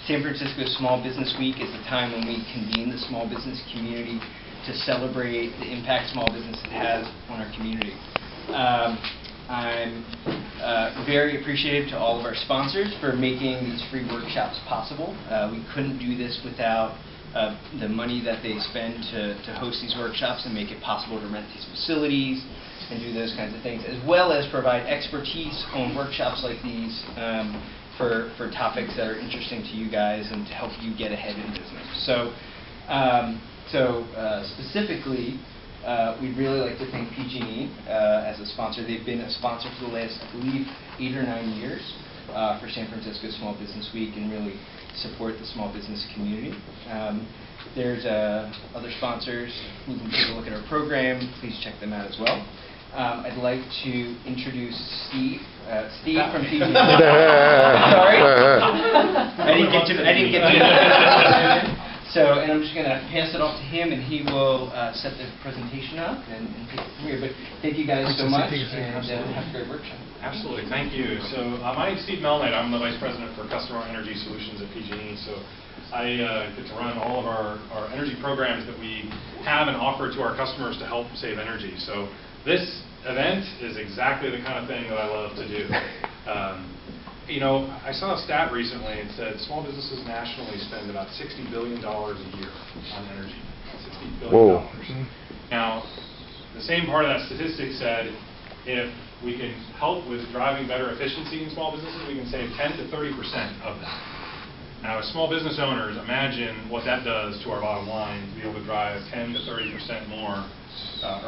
San Francisco Small Business Week is the time when we convene the small business community to celebrate the impact small business has on our community. I'm very appreciative to all of our sponsors for making these free workshops possible. We couldn't do this without the money that they spend to host these workshops and make it possible to rent these facilities and do those kinds of things, as well as provide expertise on workshops like these for topics that are interesting to you guys and to help you get ahead in business. So, specifically, we'd really like to thank PG&E as a sponsor. They've been a sponsor for the last, I believe, 8 or 9 years for San Francisco Small Business Week and really support the small business community. There's other sponsors who can take a look at our program. Please check them out as well. I'd like to introduce Steve. Steve from PG&E. Sorry, I didn't get to. So, and I'm just going to pass it off to him, and he will set the presentation up and take it from here. But thank you guys so much, and have a great workshop. Absolutely, thank you. So, my name is Steve Melnight. I'm the Vice President for Customer Energy Solutions at PG&E. So, I get to run all of our energy programs that we have and offer to our customers to help save energy. So, this event is exactly the kind of thing that I love to do. You know, I saw a stat recently and said small businesses nationally spend about $60 billion a year on energy. $60 billion. Whoa. Now, the same part of that statistic said if we can help with driving better efficiency in small businesses, we can save 10 to 30% of that. Now, as small business owners, imagine what that does to our bottom line to be able to drive 10 to 30% more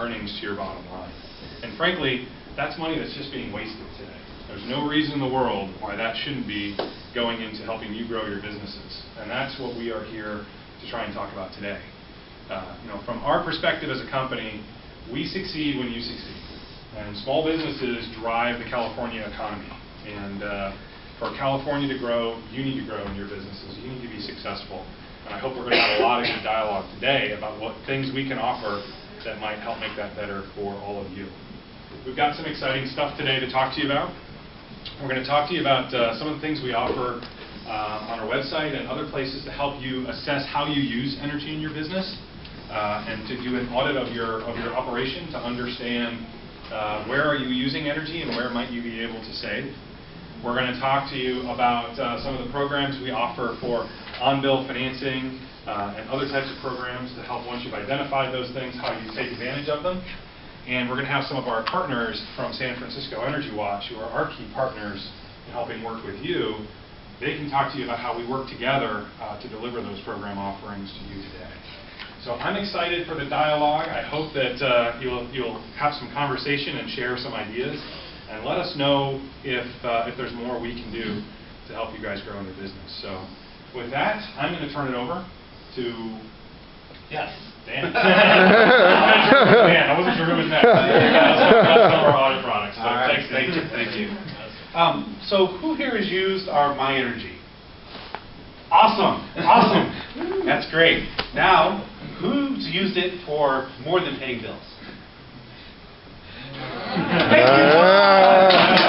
earnings to your bottom line. And frankly, that's money that's just being wasted today. There's no reason in the world why that shouldn't be going into helping you grow your businesses. And that's what we are here to try and talk about today. You know, from our perspective as a company, we succeed when you succeed. And small businesses drive the California economy. And for California to grow, you need to grow in your businesses. You need to be successful. And I hope we're going to have a lot of good dialogue today about what things we can offer that might help make that better for all of you. We've got some exciting stuff today to talk to you about. We're going to talk to you about some of the things we offer on our website and other places to help you assess how you use energy in your business and to do an audit of your operation to understand where are you using energy and where might you be able to save. We're going to talk to you about some of the programs we offer for on-bill financing and other types of programs to help, once you've identified those things, how you take advantage of them. And we're going to have some of our partners from San Francisco Energy Watch, who are our key partners in helping work with you. They can talk to you about how we work together to deliver those program offerings to you today. So I'm excited for the dialogue. I hope that you'll have some conversation and share some ideas. And let us know if there's more we can do to help you guys grow in your business. So with that, I'm going to turn it over to, yes, Dan. Dan, I wasn't sure who was next. That's some of our audit products. So right, thanks, thank you. So who here has used our My Energy? Awesome, awesome. That's great. Now, who's used it for more than paying bills?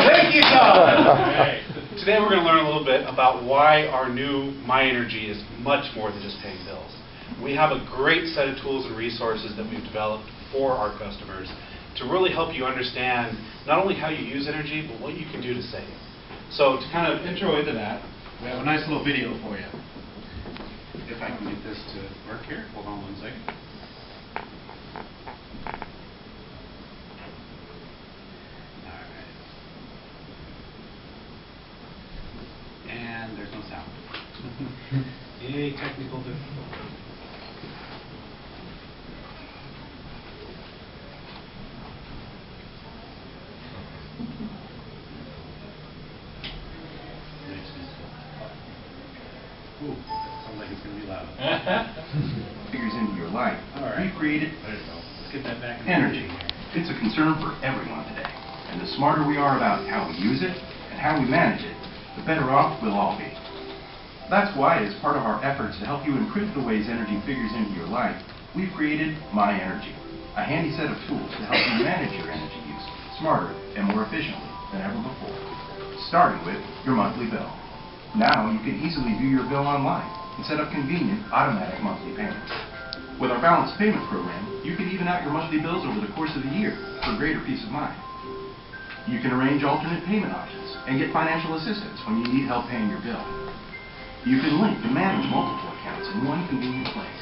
Thank you, Tom. Today we're going to learn a little bit about why our new My Energy is much more than just paying bills. We have a great set of tools and resources that we've developed for our customers to really help you understand not only how you use energy, but what you can do to save. So to kind of intro into that, we have a nice little video for you. If I can get this to work here. Hold on one second. And there's no sound. Yay, technical difficulty. Ooh, sounds like it's going to be loud. Figures into your life. All right. We've created There you go. Let's get that back in energy. It's a concern for everyone today. And the smarter we are about how we use it and how we manage it, the better off we'll all be. That's why, as part of our efforts to help you improve the ways energy figures into your life, we've created My Energy, a handy set of tools to help you manage your energy use smarter and more efficiently than ever before, starting with your monthly bill. Now you can easily view your bill online and set up convenient, automatic monthly payments. With our balanced payment program, you can even out your monthly bills over the course of the year for greater peace of mind. You can arrange alternate payment options and get financial assistance when you need help paying your bill. You can link and manage multiple accounts in one convenient place.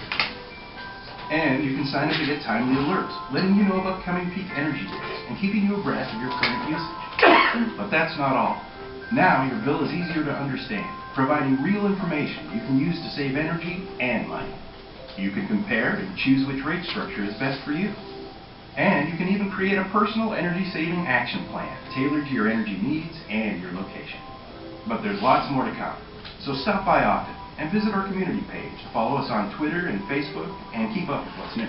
And you can sign up to get timely alerts, letting you know of upcoming peak energy days and keeping you abreast of your current usage. But that's not all. Now your bill is easier to understand, providing real information you can use to save energy and money. You can compare and choose which rate structure is best for you. And you can even create a personal energy-saving action plan tailored to your energy needs and your location. But there's lots more to come, so stop by often and visit our community page to follow us on Twitter and Facebook and keep up with what's new.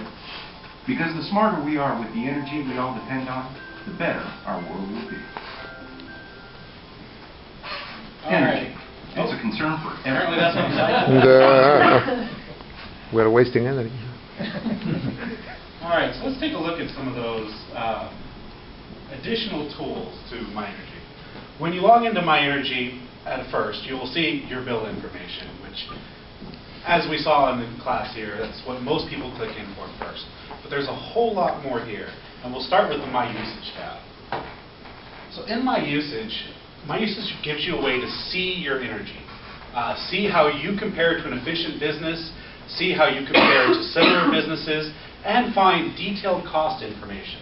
Because the smarter we are with the energy we all depend on, the better our world will be. Energy. It's a concern for everyone. Apparently that's what I'm We're wasting energy. All right, so let's take a look at some of those additional tools to MyEnergy. When you log into MyEnergy at first, you will see your bill information, which, as we saw in the class here, that's what most people click in for first. But there's a whole lot more here, and we'll start with the My Usage tab. So in My Usage gives you a way to see your energy, see how you compare to an efficient business, see how you compare to similar businesses, and find detailed cost information.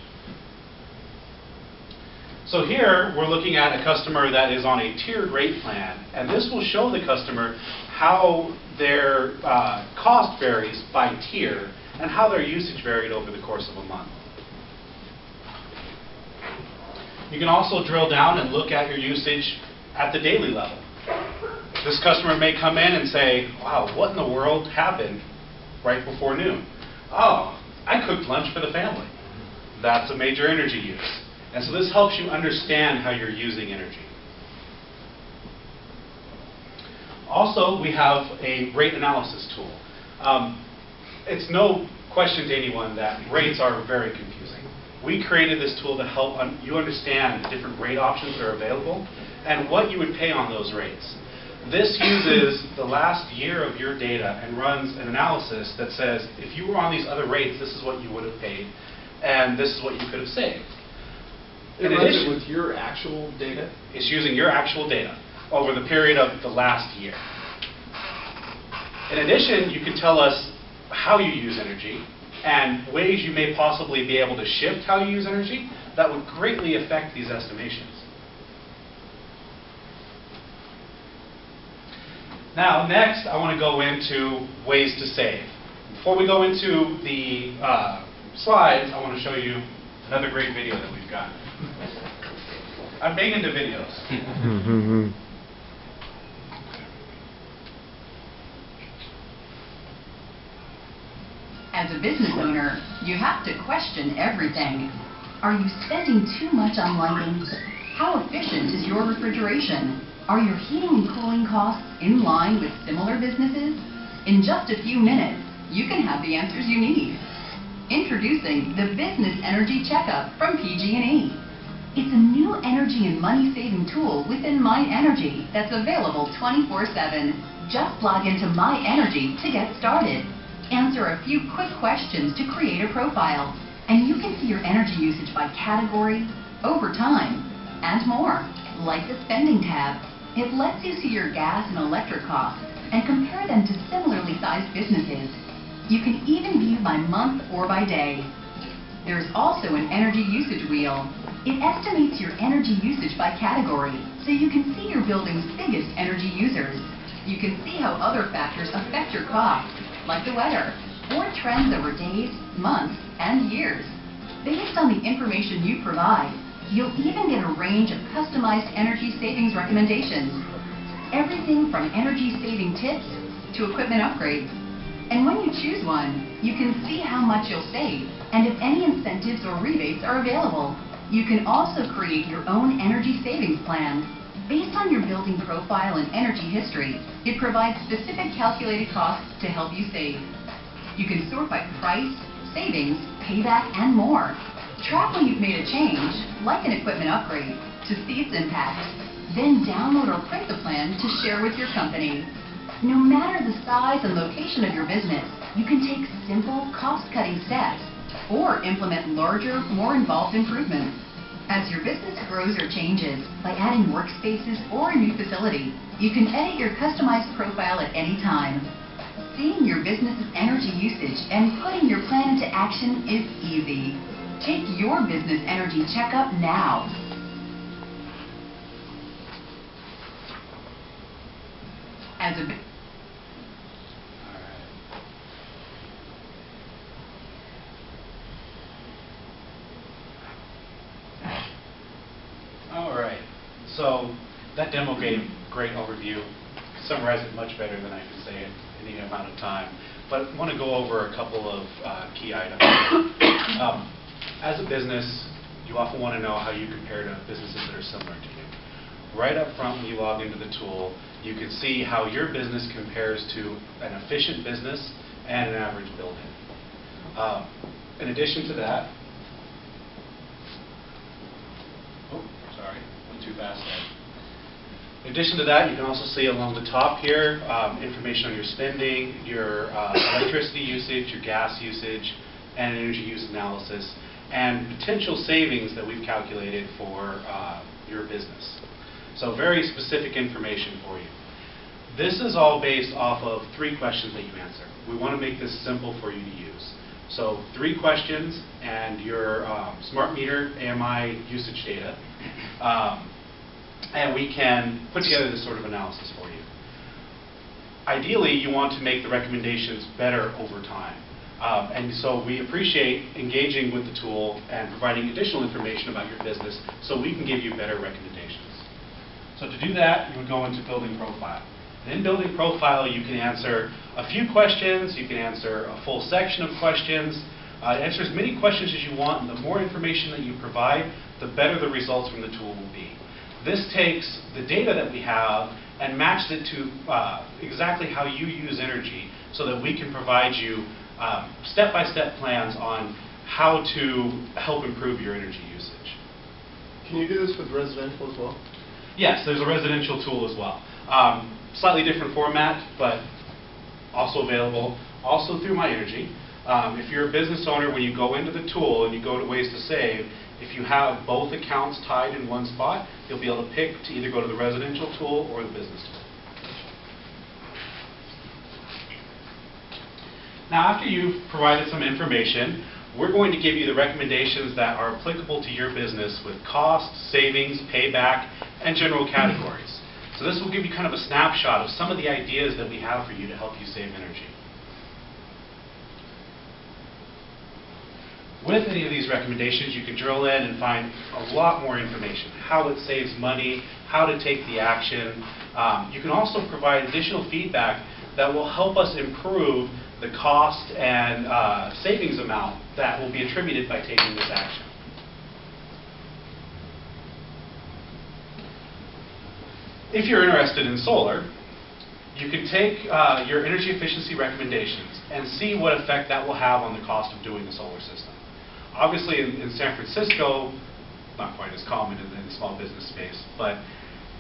So here, we're looking at a customer that is on a tiered rate plan, and this will show the customer how their cost varies by tier and how their usage varied over the course of a month. You can also drill down and look at your usage at the daily level. This customer may come in and say, wow, what in the world happened right before noon? Oh, I cooked lunch for the family. That's a major energy use. And so this helps you understand how you're using energy. Also, we have a rate analysis tool. It's no question to anyone that rates are very confusing. We created this tool to help you understand the different rate options that are available and what you would pay on those rates. This uses the last year of your data and runs an analysis that says, if you were on these other rates, this is what you would have paid, and this is what you could have saved. It runs it with your actual data? It's using your actual data over the period of the last year. In addition, you can tell us how you use energy and ways you may possibly be able to shift how you use energy that would greatly affect these estimations. Now, next, I want to go into ways to save. Before we go into the slides, I want to show you another great video that we've got. I'm big into videos. As a business owner, you have to question everything. Are you spending too much on lighting? How efficient is your refrigeration? Are your heating and cooling costs in line with similar businesses? In just a few minutes, you can have the answers you need. Introducing the Business Energy Checkup from PG&E. It's a new energy and money-saving tool within MyEnergy that's available 24/7. Just log into MyEnergy to get started. Answer a few quick questions to create a profile, and you can see your energy usage by category, over time, and more. Like the Spending tab, it lets you see your gas and electric costs and compare them to similarly sized businesses. You can even view by month or by day. There's also an energy usage wheel. It estimates your energy usage by category, so you can see your building's biggest energy users. You can see how other factors affect your costs, like the weather, or trends over days, months, and years. Based on the information you provide, you'll even get a range of customized energy savings recommendations. Everything from energy saving tips to equipment upgrades. And when you choose one, you can see how much you'll save and if any incentives or rebates are available. You can also create your own energy savings plan. Based on your building profile and energy history, it provides specific calculated costs to help you save. You can sort by price, savings, payback, and more. Track when you've made a change, like an equipment upgrade, to see its impact. Then download or print the plan to share with your company. No matter the size and location of your business, you can take simple, cost-cutting steps or implement larger, more involved improvements. As your business grows or changes, by adding workspaces or a new facility, you can edit your customized profile at any time. Seeing your business's energy usage and putting your plan into action is easy. Take your business energy checkup now. As a All right. So that demo gave a great overview. Summarized it much better than I could say in any amount of time. But I want to go over a couple of key items. As a business, you often want to know how you compare to businesses that are similar to you. Right up front when you log into the tool, you can see how your business compares to an efficient business and an average building. In addition to that, went too fast there. In addition to that, you can also see along the top here information on your spending, your electricity usage, your gas usage, and energy use analysis, and potential savings that we've calculated for your business. So very specific information for you. This is all based off of 3 questions that you answer. We want to make this simple for you to use. So 3 questions and your smart meter AMI usage data. And we can put together this sort of analysis for you. Ideally, you want to make the recommendations better over time. And so we appreciate engaging with the tool and providing additional information about your business so we can give you better recommendations. So to do that, you would go into Building Profile. And in Building Profile, you can answer a few questions, you can answer a full section of questions, answer as many questions as you want, and the more information that you provide, the better the results from the tool will be. This takes the data that we have and matches it to exactly how you use energy so that we can provide you step-by-step plans on how to help improve your energy usage. Can you do this with residential as well? Yes, there's a residential tool as well. Slightly different format, but also available, also through My Energy. If you're a business owner, when you go into the tool and you go to Ways to Save, if you have both accounts tied in one spot, you'll be able to pick to either go to the residential tool or the business tool. Now, after you've provided some information, we're going to give you the recommendations that are applicable to your business with cost, savings, payback, and general categories. So this will give you kind of a snapshot of some of the ideas that we have for you to help you save energy. With any of these recommendations, you can drill in and find a lot more information. How it saves money, how to take the action. You can also provide additional feedback that will help us improve the cost and savings amount that will be attributed by taking this action. If you're interested in solar, you can take your energy efficiency recommendations and see what effect that will have on the cost of doing the solar system. Obviously, in San Francisco, not quite as common in the small business space, but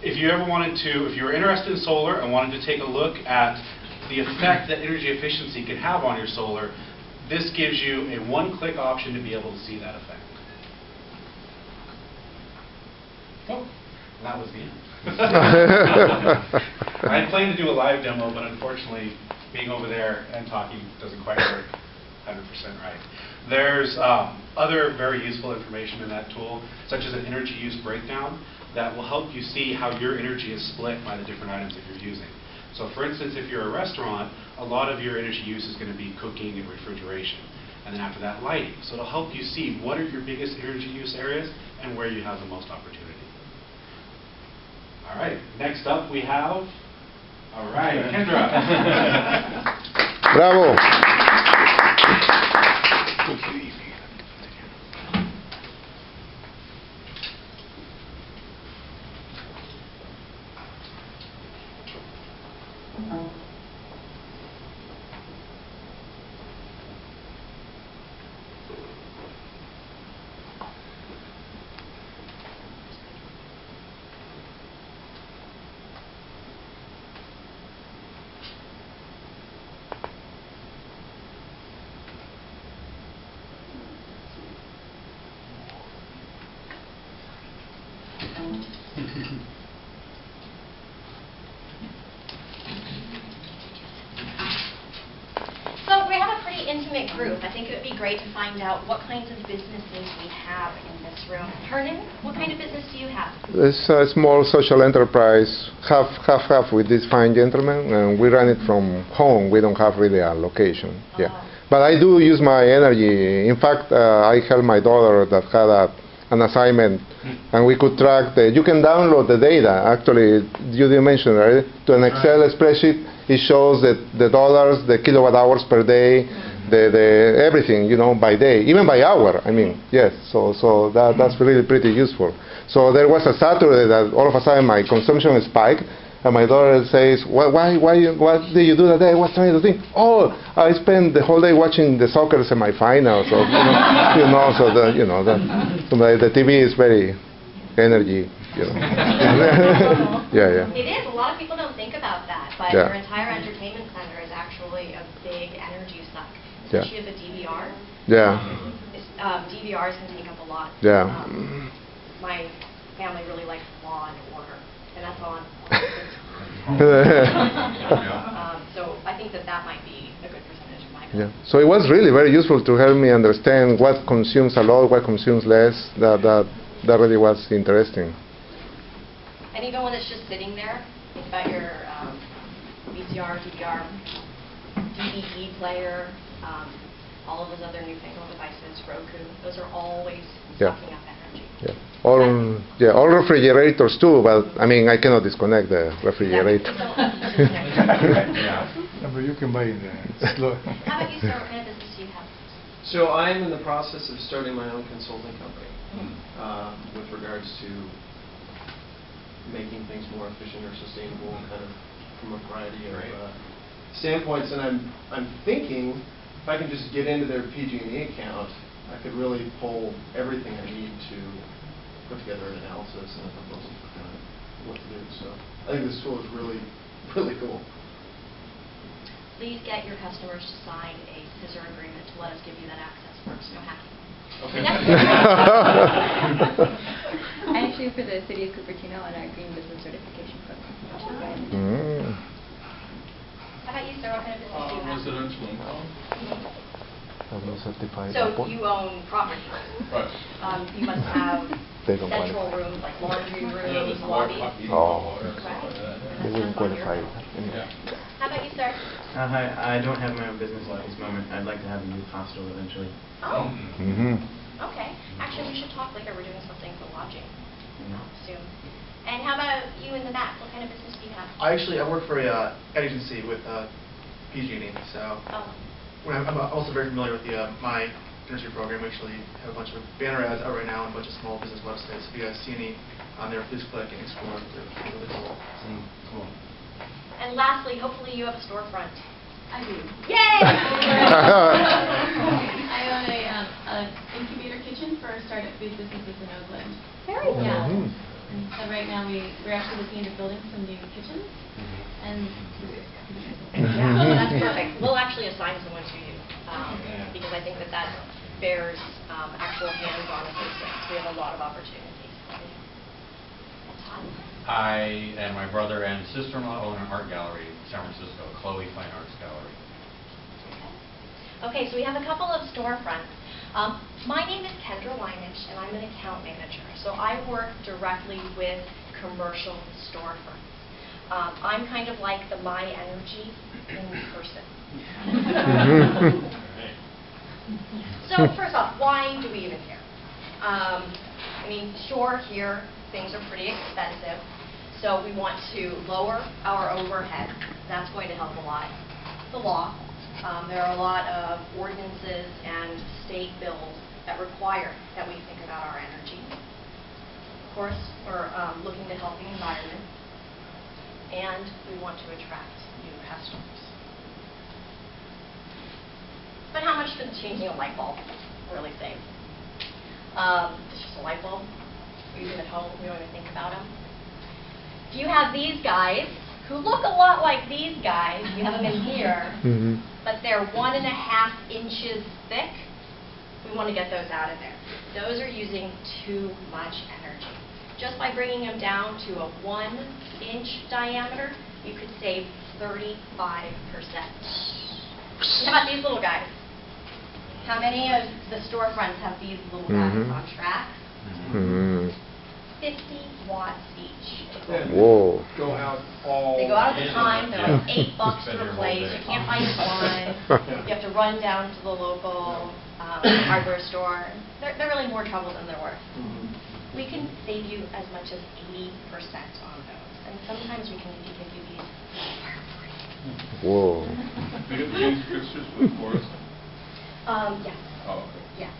if you ever wanted to, if you were interested in solar and wanted to take a look at the effect that energy efficiency can have on your solar, this gives you a one-click option to be able to see that effect. Oh, that was the end. I had planned to do a live demo, but unfortunately, being over there and talking doesn't quite work 100% right. There's other very useful information in that tool, such as an energy use breakdown that will help you see how your energy is split by the different items that you're using. So for instance, if you're a restaurant, a lot of your energy use is going to be cooking and refrigeration. And then after that, lighting. So it'll help you see what are your biggest energy use areas and where you have the most opportunity. All right, next up we have, all right, Kendra. Bravo. dynamic group. I think it would be great to find out what kinds of businesses we have in this room. Hernan, what kind of business do you have? It's a small social enterprise, half with this fine gentleman, and we run it from home. We don't have really a location. Yeah. But I do use my energy. In fact, I helped my daughter that had an assignment, and we could track you can download the data. Actually, you didn't mention, right? To an Excel spreadsheet, it shows the dollars, the kilowatt hours per day, the everything, you know, by day, even by hour. I mean, yes. So that's really pretty useful. So there was a Saturday that all of a sudden my consumption spiked. And my daughter says, what did you do that day? I was trying to think. Oh, I spent the whole day watching the soccer semifinals. So, the TV is very energy. Yeah. It is. A lot of people don't think about that, but your entire entertainment center is actually a big energy suck, especially with a DVR. Yeah. DVRs can take up a lot. Yeah. My family really likes Law and Order, and that's on. So I think that might be a good percentage of my bill. Yeah. So it was really very useful to help me understand what consumes a lot, what consumes less. That really was interesting. And even when it's just sitting there, think about your VCR, DVR, DVD player, all of those other newfangled devices, Roku. Those are always sucking up energy. Yeah. All refrigerators too, but I mean I cannot disconnect the refrigerator. But you can buy it. How about you, sir? What kind of business do you have? So I'm in the process of starting my own consulting company with regards to making things more efficient or sustainable, kind of from a variety of standpoints. And I'm thinking if I can just get into their PG&E account, I could really pull everything I need to put together an analysis and a proposal for kind of what to do. So I think this tool is really, really cool. Please get your customers to sign a scissor agreement to let us give you that access first. No hacking. Okay. I actually for the City of Cupertino on our Green Business Certification Program. How about you, sir? What kind of business do you have? Residential income. So you own property. Right. You must have central rooms like laundry rooms, lobbies. Oh. Right. They wouldn't qualify. How about you, sir? Hi, I don't have my own business at this moment. I'd like to have a youth hostel eventually. Oh. Okay. Actually, we should talk later. We're doing something for lodging soon. And how about you in the back? What kind of business do you have? I work for an agency with PG&E, so I'm also very familiar with the My Energy program. We actually have a bunch of banner ads out right now on a bunch of small business websites. If you guys see any on there, please click and explore. They're really cool. Cool. And lastly, hopefully you have a storefront. I do. Yay! I own an incubator kitchen for startup food businesses in Oakland. Very cool. Yeah. And so right now we're actually looking into building some new kitchens. And that's perfect. We'll actually assign someone to you because I think that bears actual hands-on assistance. We have a lot of opportunities. I and my brother and sister-in-law own an art gallery in San Francisco, Chloe Fine Arts Gallery. Okay, so we have a couple of storefronts. My name is Kendra Weinich, and I'm an account manager. So I work directly with commercial storefronts. I'm kind of like the My Energy in person. So first off, why do we even care? I mean, sure, here things are pretty expensive, so we want to lower our overhead. That's going to help a lot. The law. There are a lot of ordinances and state bills that require that we think about our energy. Of course, we're looking to help the environment, and we want to attract new customers. But how much does changing a light bulb really save? It's just a light bulb. Use them at home. We don't even think about them. If you have these guys who look a lot like these guys, you have them in here, but they're 1.5 inches thick, we want to get those out of there. Those are using too much energy. Just by bringing them down to a 1-inch diameter, you could save 35%. How about these little guys? How many of the storefronts have these little guys on tracks? 50 watts each. Whoa. Go out all. They go out at the time, they're like $8 to replace, you can't find one, you have to run down to the local hardware store. They're really more trouble than they're worth. We can save you as much as 80% on those, and sometimes we can even give you these for free. Whoa. Do you use fixtures with forest? Yes. Oh, okay. Yeah.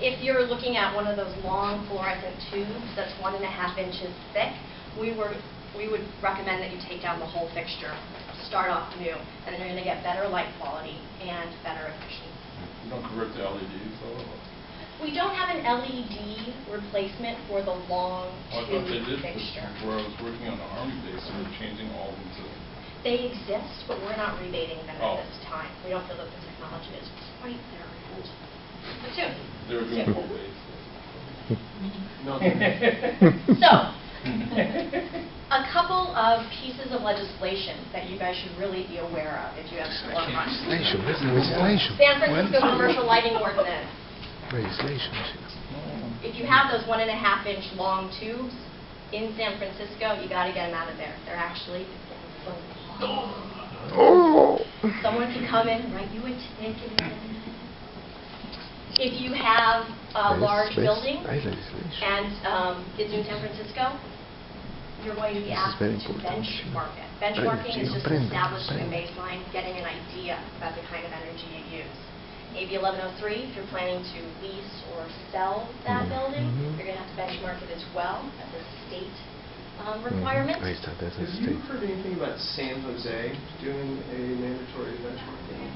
If you're looking at one of those long fluorescent tubes that's 1.5 inches thick, we would recommend that you take down the whole fixture, start off new, and then you're going to get better light quality and better efficiency. You don't convert to LEDs though? We don't have an LED replacement for the long I tube thought they did. fixture. Where I was working on the Army base, they were changing all of them to. They exist, but we're not rebating them Oh. at this time. We don't feel that the technology is quite there yet. But soon. They were doing full base. So, a couple of pieces of legislation that you guys should really be aware of if you have storefronts. Legislation. San Francisco Commercial Lighting Ordinance. Legislation. If you have those 1.5-inch long tubes in San Francisco, you got to get them out of there. They're actually Oh. someone can come in, write you a ticket. If you have a large building and it's in San Francisco, you're going to be asked to benchmark it. Benchmarking is just establishing a baseline, getting an idea about the kind of energy you use. AB 1103, if you're planning to lease or sell that building, you're going to have to benchmark it as well. That's a state requirement. Have you heard anything about San Jose doing a mandatory benchmarking?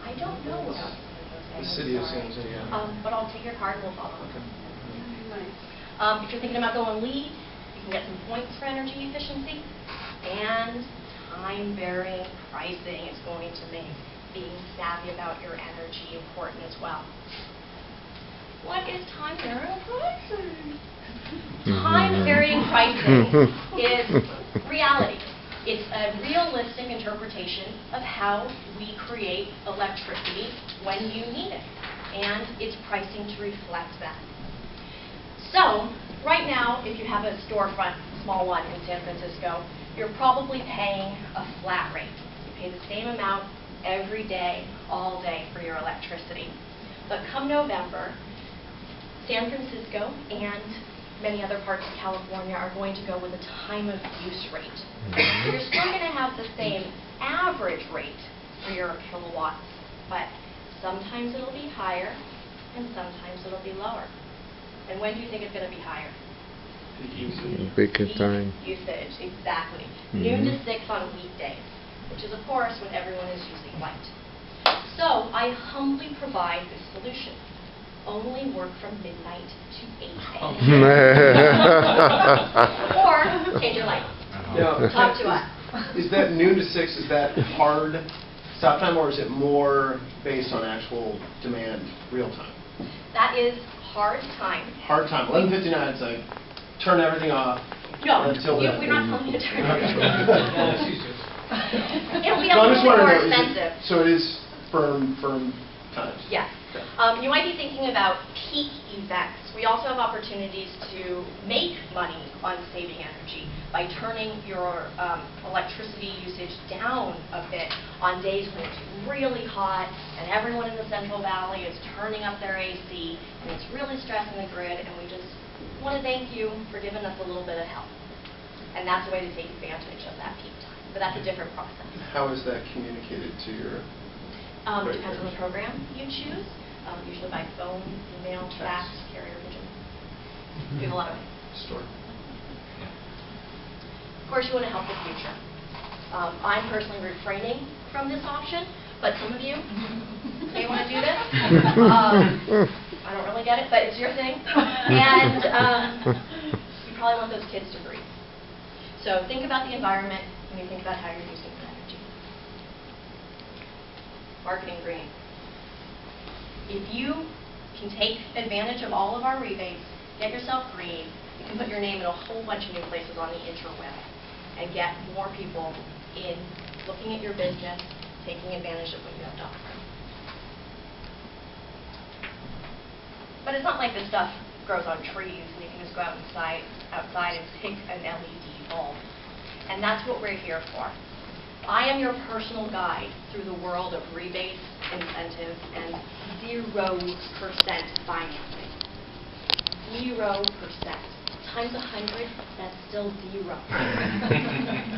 I don't know about The city of San Jose, yeah. but I'll take your card and we'll follow. Okay. If you're thinking about going LEED, you can get some points for energy efficiency, and time-varying pricing is going to make being savvy about your energy important as well. What is time-varying pricing? Time-varying pricing is reality. It's a realistic interpretation of how we create electricity when you need it, and it's pricing to reflect that. So, right now, if you have a storefront, small one in San Francisco, you're probably paying a flat rate. You pay the same amount every day, all day for your electricity. But come November, San Francisco and many other parts of California are going to go with a time of use rate. So you're still going to have the same average rate for your kilowatts, but sometimes it'll be higher and sometimes it'll be lower. And when do you think it's going to be higher? Peak time. Usage, exactly. Noon to 6 on weekdays, which is, of course, when everyone is using light. So I humbly provide this solution. Only work from midnight to 8 a.m. Or change your light. Now, Talk to us. Is that noon to 6, is that hard stop time, or is it more based on actual demand, real time? That is hard time. Hard time. 11:59, it's like, turn everything off. No, until then. we're not telling you to turn everything Okay. off. It'll be a No, I'm little just bit more wondering, expensive. So it is firm times? Yes. You might be thinking about peak events. We also have opportunities to make money on saving energy by turning your electricity usage down a bit on days when it's really hot and everyone in the Central Valley is turning up their AC and it's really stressing the grid, and we just want to thank you for giving us a little bit of help. And that's a way to take advantage of that peak time. But that's a different process. How is that communicated to your... Depends on the program you choose. Usually by phone, email, fax, carrier pigeon. We have a lot of store. Of course, you want to help the future. I'm personally refraining from this option, but some of you may want to do this. I don't really get it, but it's your thing. And you probably want those kids to breathe. So think about the environment when you think about how you're using your energy. Marketing green. If you can take advantage of all of our rebates, get yourself green, you can put your name in a whole bunch of new places on the interweb and get more people in looking at your business, taking advantage of what you have to offer. But it's not like this stuff grows on trees and you can just go outside and pick an LED bulb. And that's what we're here for. I am your personal guide through the world of rebates, incentives, and 0% financing. 0%. Times 100, that's still 0.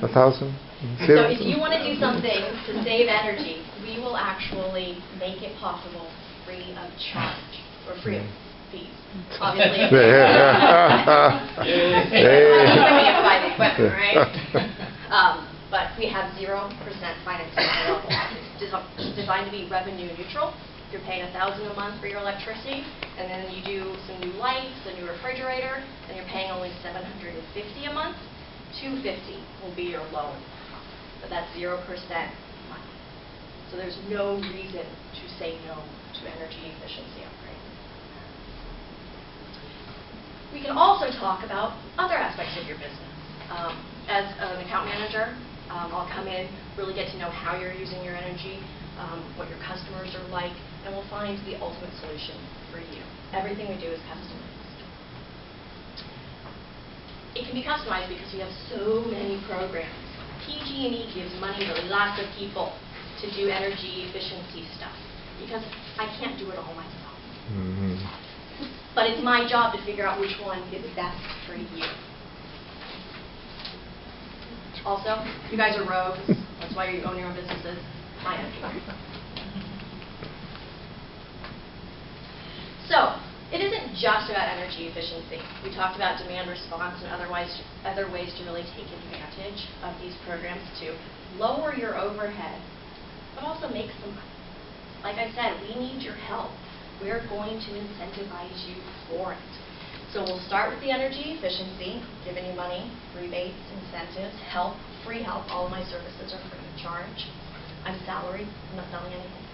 1,000? So if you want to do something to save energy, we will actually make it possible free of charge, or free of fees, obviously. Buy the equipment, right? But we have 0% financing available. It's designed to be revenue neutral. You're paying $1,000 a month for your electricity, and then you do some new lights, a new refrigerator, and you're paying only $750 a month. $250 will be your loan, but that's 0% money. So there's no reason to say no to energy efficiency upgrades. We can also talk about other aspects of your business. As an account manager, I'll come in, really get to know how you're using your energy, what your customers are like, and we'll find the ultimate solution for you. Everything we do is customized. It can be customized because we have so many programs. PG&E gives money to lots of people to do energy efficiency stuff because I can't do it all myself. But it's my job to figure out which one is best for you. Also, you guys are rogues. That's why you own your own businesses. My energy. So, it isn't just about energy efficiency. We talked about demand response and other ways to really take advantage of these programs to lower your overhead, but also make some money. Like I said, we need your help. We're going to incentivize you for it. So we'll start with the energy efficiency, giving you money, rebates, incentives, help, free help. All of my services are free of charge. I'm salaried. I'm not selling anything.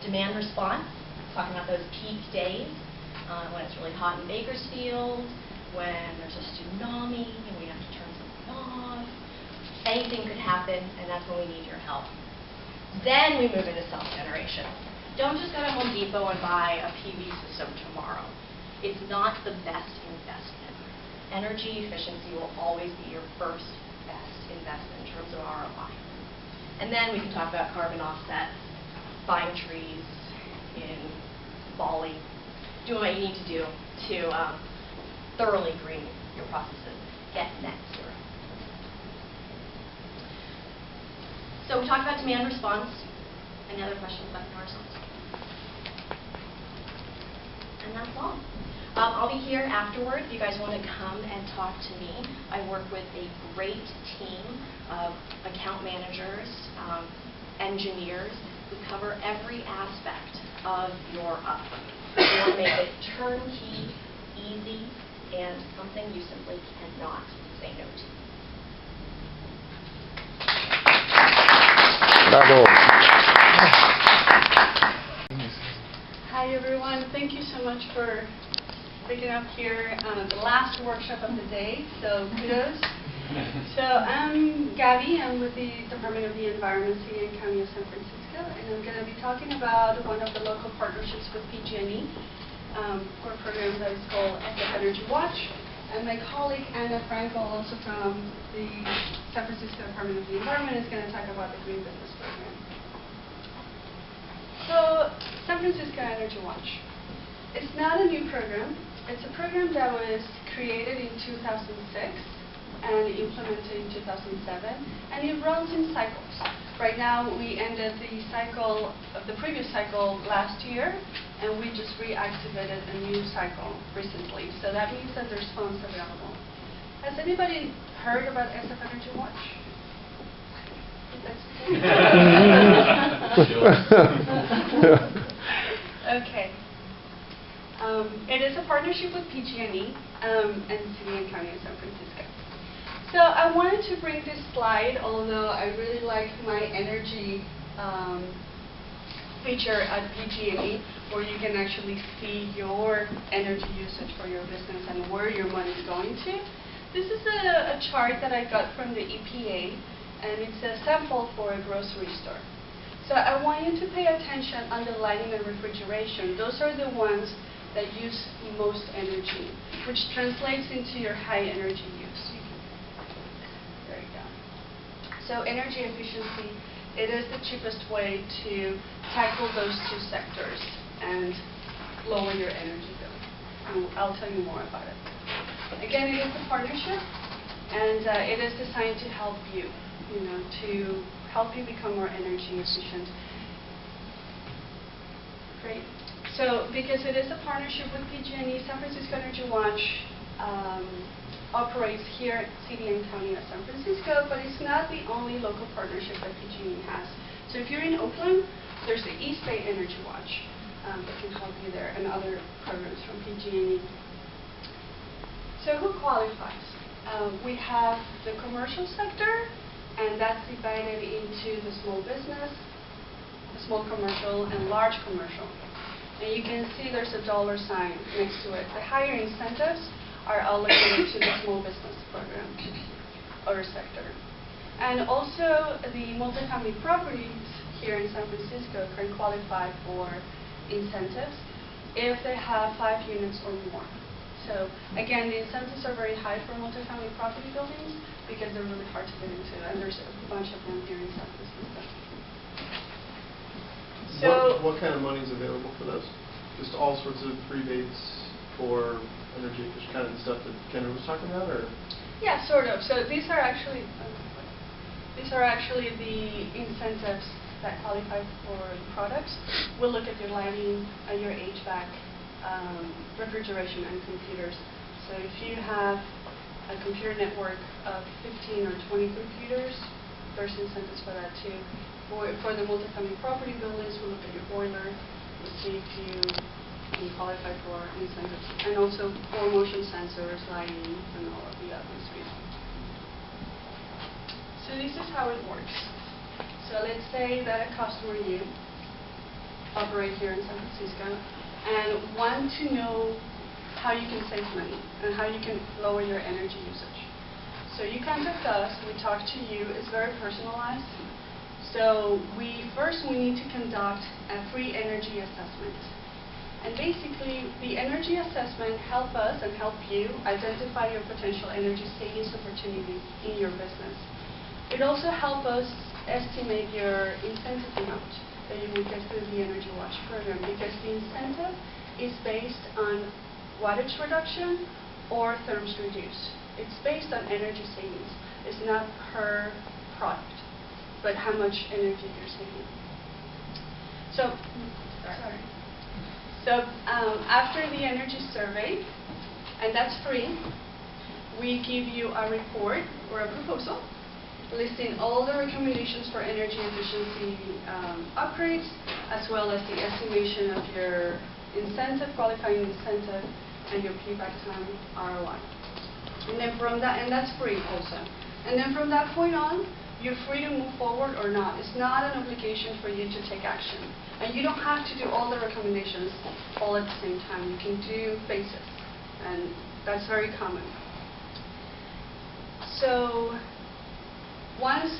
Demand response, talking about those peak days when it's really hot in Bakersfield, when there's a tsunami and we have to turn something off. Anything could happen, and that's when we need your help. Then we move into self-generation. Don't just go to Home Depot and buy a PV system tomorrow. It's not the best investment. Energy efficiency will always be your first best investment in terms of ROI. And then we can talk about carbon offset, buying trees in Bali, doing what you need to do to thoroughly green your processes, get net zero. So we talked about demand response. Any other questions about demand response? And that's all. I'll be here afterward if you guys want to come and talk to me. I work with a great team of account managers, engineers, who cover every aspect of your upgrade. We want to make it turnkey, easy, and something you simply cannot say no to. Bravo. Hi everyone, thank you so much for picking up here the last workshop of the day, so kudos. So I'm Gabby, I'm with the Department of the Environment, City and County of San Francisco, and I'm going to be talking about one of the local partnerships with PG&E for a program that is called SF Energy Watch. And my colleague Anna Frankel, also from the San Francisco Department of the Environment, is going to talk about the Green Business Program. So, San Francisco Energy Watch. It's not a new program. It's a program that was created in 2006 and implemented in 2007, and it runs in cycles. Right now, we ended the cycle of the previous cycle last year, and we just reactivated a new cycle recently. So that means that there's funds available. Has anybody heard about SF Energy Watch? Okay. It is a partnership with PG&E and City and County of San Francisco. So I wanted to bring this slide, although I really like my energy feature at PG&E, where you can actually see your energy usage for your business and where your money is going to. This is a chart that I got from the EPA, and it's a sample for a grocery store. So I want you to pay attention on the lighting and refrigeration. Those are the ones that use most energy, which translates into your high energy use. There you go. So energy efficiency, it is the cheapest way to tackle those two sectors and lower your energy bill. And I'll tell you more about it. Again, it is a partnership, and it is designed to help you, to help you become more energy efficient. Great. So, because it is a partnership with PG&E, San Francisco Energy Watch operates here at City and County of San Francisco, but it's not the only local partnership that PG&E has. So if you're in Oakland, there's the East Bay Energy Watch that can help you there, and other programs from PG&E. So who qualifies? We have the commercial sector, and that's divided into the small business, the small commercial, and large commercial. And you can see there's a dollar sign next to it. The higher incentives are allocated to the small business program or sector. And also the multifamily properties here in San Francisco can qualify for incentives if they have 5 units or more. So again, the incentives are very high for multifamily property buildings because they're really hard to get into, and there's a bunch of them here in San Francisco. So what kind of money is available for those? Just all sorts of rebates for energy efficient, kind of the stuff that Kendra was talking about, or? Yeah, sort of. So these are actually the incentives that qualify for products. We'll look at your lighting, your HVAC, refrigeration, and computers. So if you have a computer network of 15 or 20 computers, there's incentives for that too. For the multifamily property buildings, we'll look at your boiler, we'll see if you can qualify for incentives, and also for motion sensors, lighting, and all of the others. So this is how it works. So let's say that a customer, you operate here in San Francisco, and want to know how you can save money and how you can lower your energy usage. So you contact us, we talk to you, it's very personalized. So we need to conduct a free energy assessment. And basically, the energy assessment helps us and help you identify your potential energy savings opportunities in your business. It also helps us estimate your incentive amount that you will get through the Energy Watch program, because the incentive is based on wattage reduction or therms reduced. It's based on energy savings. It's not per product, but how much energy you're saving. So, after the energy survey, and that's free, we give you a report or a proposal listing all the recommendations for energy efficiency upgrades, as well as the estimation of your incentive, qualifying incentive, and your payback time ROI. And then from that, and that's free also. And then from that point on, you're free to move forward or not. It's not an obligation for you to take action. And you don't have to do all the recommendations all at the same time. You can do phases, and that's very common. So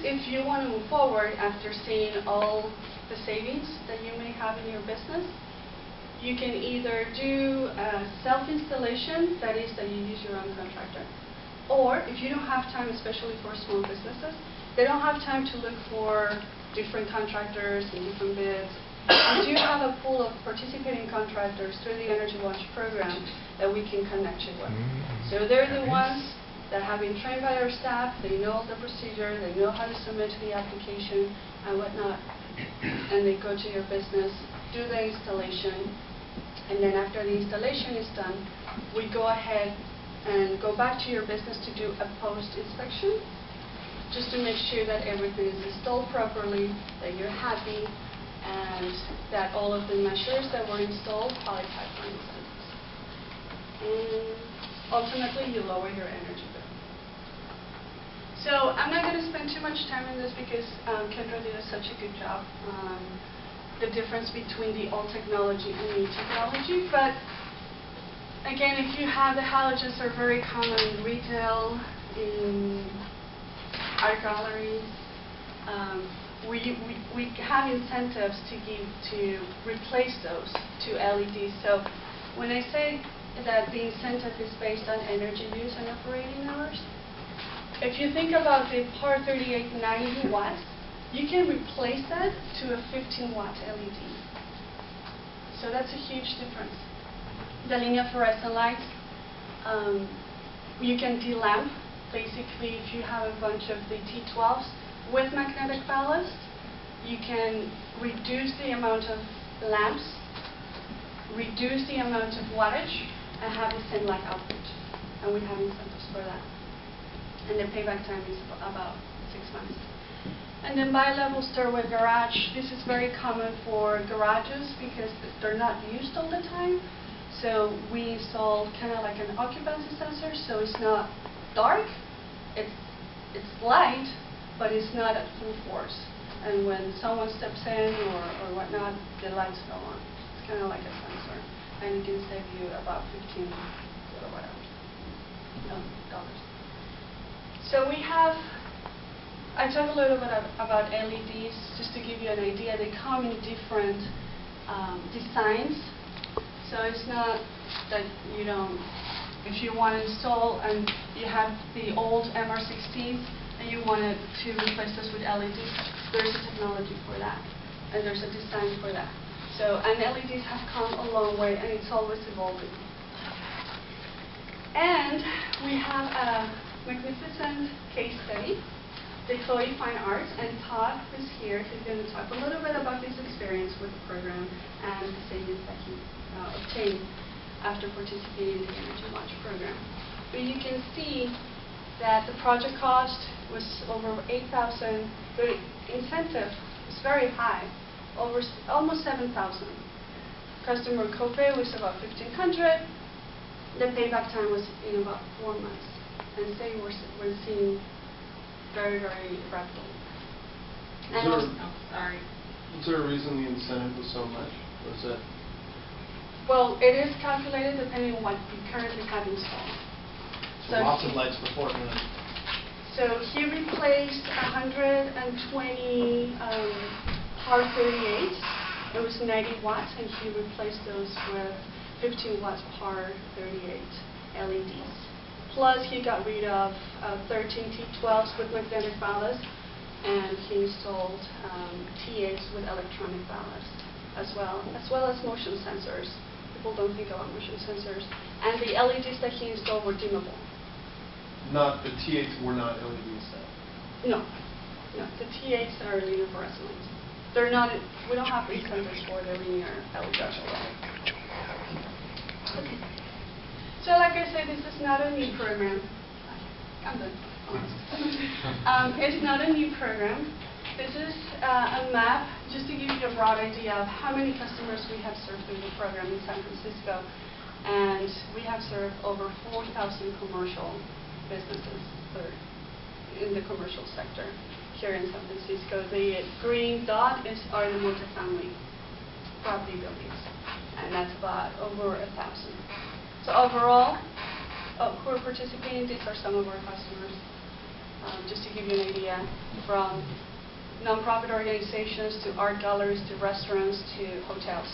if you want to move forward after seeing all the savings that you may have in your business, you can either do a self-installation, that is that you use your own contractor. Or if you don't have time, especially for small businesses, they don't have time to look for different contractors and different bids. We do have a pool of participating contractors through the Energy Watch program that we can connect you with. So they're the ones that have been trained by our staff, they know the procedure, they know how to submit the application and whatnot. And they go to your business, do the installation, and then after the installation is done, we go ahead and go back to your business to do a post-inspection, just to make sure that everything is installed properly, that you're happy, and that all of the measures that were installed qualify for incentives. And ultimately, you lower your energy bill. So I'm not going to spend too much time on this because Kendra did such a good job on the difference between the old technology and new technology. But again, if you have the halogens are very common in retail, in art galleries. We have incentives to replace those to LEDs. So when I say that the incentive is based on energy use and operating hours, if you think about the Par 38 90 watts, you can replace that to a 15-watt LED. So that's a huge difference. The linear fluorescent lights, you can de-lamp. Basically, if you have a bunch of the T12s with magnetic ballast, you can reduce the amount of lamps, reduce the amount of wattage, and have the same light output. And we have incentives for that. And the payback time is about 6 months. And then bi-level stairway garage. This is very common for garages because they're not used all the time. So we installed kind of like an occupancy sensor, so it's not dark. It's light, but it's not at full force. And when someone steps in or whatnot, the lights go on. It's kind of like a sensor, and it can save you about 15 kilowatt hours. Dollars. So we have. I talked a little bit about LEDs, just to give you an idea. They come in different designs. So it's not that you don't, if you want to install and you have the old MR16s and you wanted to replace this with LEDs, there's a technology for that. And there's a design for that. So, and LEDs have come a long way, and it's always evolving. And we have a magnificent case study. The Chloe Fine Arts, and Todd is here. He's going to talk a little bit about his experience with the program and the savings that he obtained after participating in the Energy Watch program. But you can see that the project cost was over $8,000. The incentive was very high, over almost $7,000. Customer copay was about $1,500. The payback time was in about 4 months, and say we're seeing very, very rapidly. And sorry. Is there a reason the incentive was so much? Was that? Well, it is calculated depending on what you currently have installed. So lots of lights beforehand. So he replaced 120 Par 38. It was 90 watts, and he replaced those with 15 watts Par 38 LEDs. Plus, he got rid of 13 T12s with magnetic ballast, and he installed T8s with electronic ballast as well as motion sensors. People don't think about motion sensors. And the LEDs that he installed were dimmable. Not the T8s were not LEDs though? No. The T8s are linear fluorescent lights. They're not. We don't have incentives for the linear LEDs. Okay. So like I said, this is not a new program. I'm done. It's not a new program. This is a map just to give you a broad idea of how many customers we have served through the program in San Francisco. And we have served over 4,000 commercial businesses in the commercial sector here in San Francisco. The green dot are the multifamily property buildings, and that's about over 1,000. So overall, who are participating, these are some of our customers. Just to give you an idea, from nonprofit organizations to art galleries to restaurants to hotels.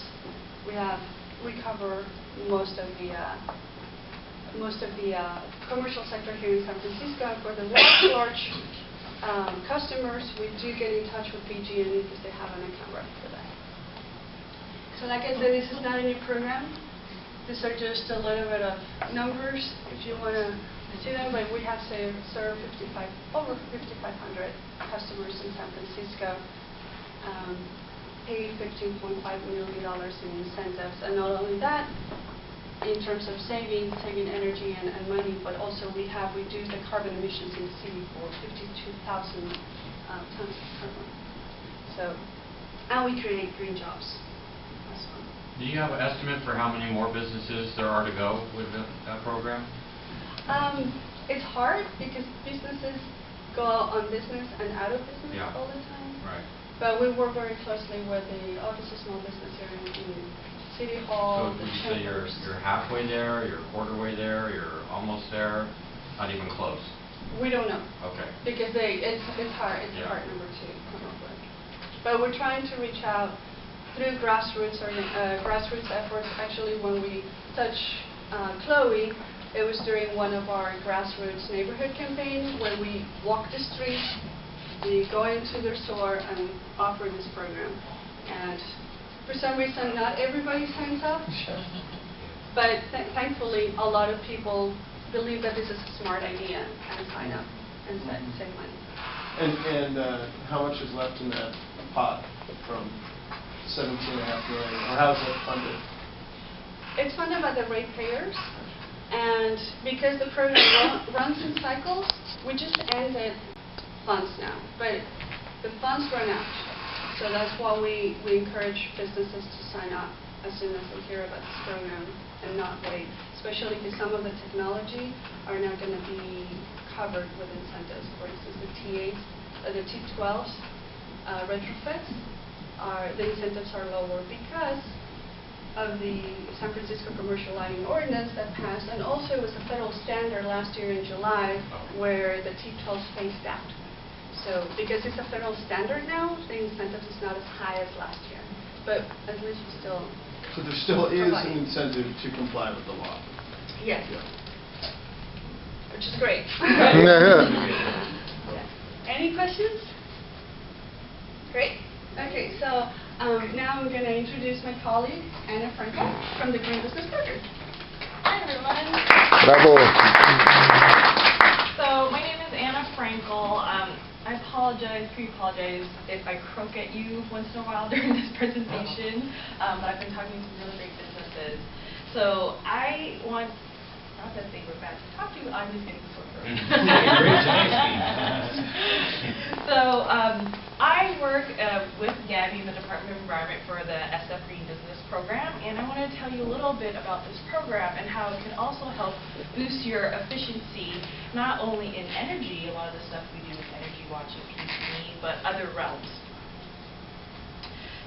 We cover most of the commercial sector here in San Francisco. For the large customers, we do get in touch with PG&E because they have an account rep for that. So like I said, this is not a new program. These are just a little bit of numbers if you want to see them, but we have served over 5,500 customers in San Francisco, paid $15.5 million in incentives, and not only that, in terms of saving energy and money, but also we have reduced the carbon emissions in the city for 52,000 tons of carbon. So, and we create green jobs as well. Do you have an estimate for how many more businesses there are to go with that program? It's hard because businesses go on business and out of business all the time. Right. But we work very closely with the Office of Small Business here in City Hall. So would you say you're halfway there, you're a quarter way there, you're almost there, not even close? We don't know. Okay. Because it's hard. It's a hard number to come up with. But we're trying to reach out through grassroots efforts. Actually, when we touched Chloe, it was during one of our grassroots neighborhood campaigns where we walk the street, we go into their store and offer this program. And for some reason, not everybody signs up, but thankfully, a lot of people believe that this is a smart idea and sign up and save money. And how much is left in that pot from $17.5 million, or how is that funded? It's funded by the ratepayers, and because the program runs in cycles, we just ended funds now, but the funds run out. So that's why we encourage businesses to sign up as soon as they hear about this program and not wait, especially because some of the technology are not going to be covered with incentives. For instance, the T8s, the T12s, retrofits, the incentives are lower because of the San Francisco Commercial Lighting Ordinance that passed, and also it was a federal standard last year in July where the T12s phased out. So because it's a federal standard now, the incentive is not as high as last year, but at least you still. So there still is an incentive to comply with the law. Yes. Yeah. Which is great. Any questions? Great. Okay, so now I'm going to introduce my colleague, Anna Frankel, from the Green Business Program. Hi, everyone. Bravo. So my name is Anna Frankel. I pre-apologize if I croak at you once in a while during this presentation, but I've been talking to some really great businesses. So I want, not that they were bad to talk to, I'm just getting sore throat. So I work with Gabby in the Department of Environment for the SF Green Business Program, and I want to tell you a little bit about this program and how it can also help boost your efficiency, not only in energy, a lot of the stuff we do with Energy Watch and PG&E, but other realms.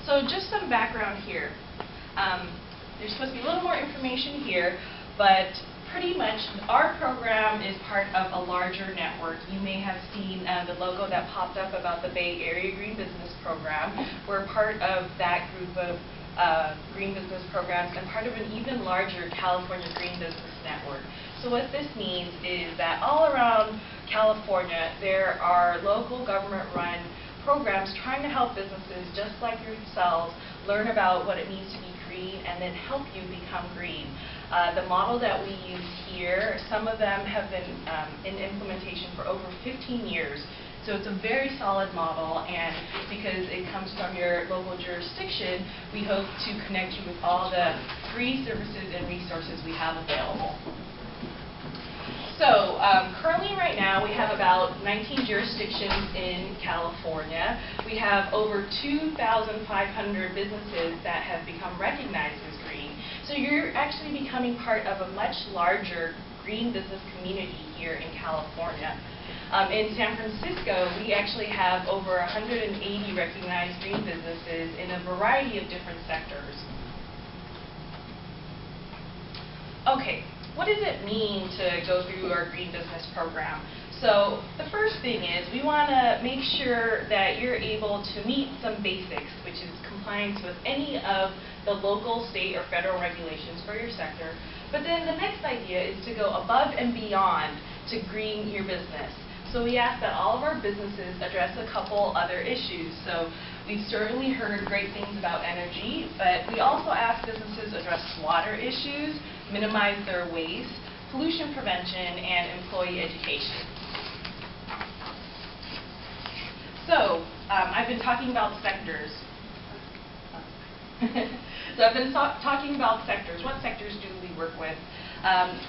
So just some background here. There's supposed to be a little more information here, but pretty much our program is part of a larger network. You may have seen the logo that popped up about the Bay Area Green Business Program. We're part of that group of green business programs and part of an even larger California Green Business Network. So what this means is that all around California there are local government-run programs trying to help businesses just like yourselves learn about what it means to be green and then help you become green. The model that we use here, some of them have been in implementation for over 15 years. So it's a very solid model, and because it comes from your local jurisdiction, we hope to connect you with all the free services and resources we have available. So currently right now we have about 19 jurisdictions in California. We have over 2,500 businesses that have become recognized as green. So you're actually becoming part of a much larger green business community here in California. In San Francisco, we actually have over 180 recognized green businesses in a variety of different sectors. Okay. What does it mean to go through our Green Business Program? So the first thing is we want to make sure that you're able to meet some basics, which is compliance with any of the local, state, or federal regulations for your sector. But then the next idea is to go above and beyond to green your business. So we ask that all of our businesses address a couple other issues. So we've certainly heard great things about energy, but we also ask businesses address water issues, minimize their waste, pollution prevention, and employee education. So I've been talking about sectors. So I've been talking about sectors. What sectors do we work with?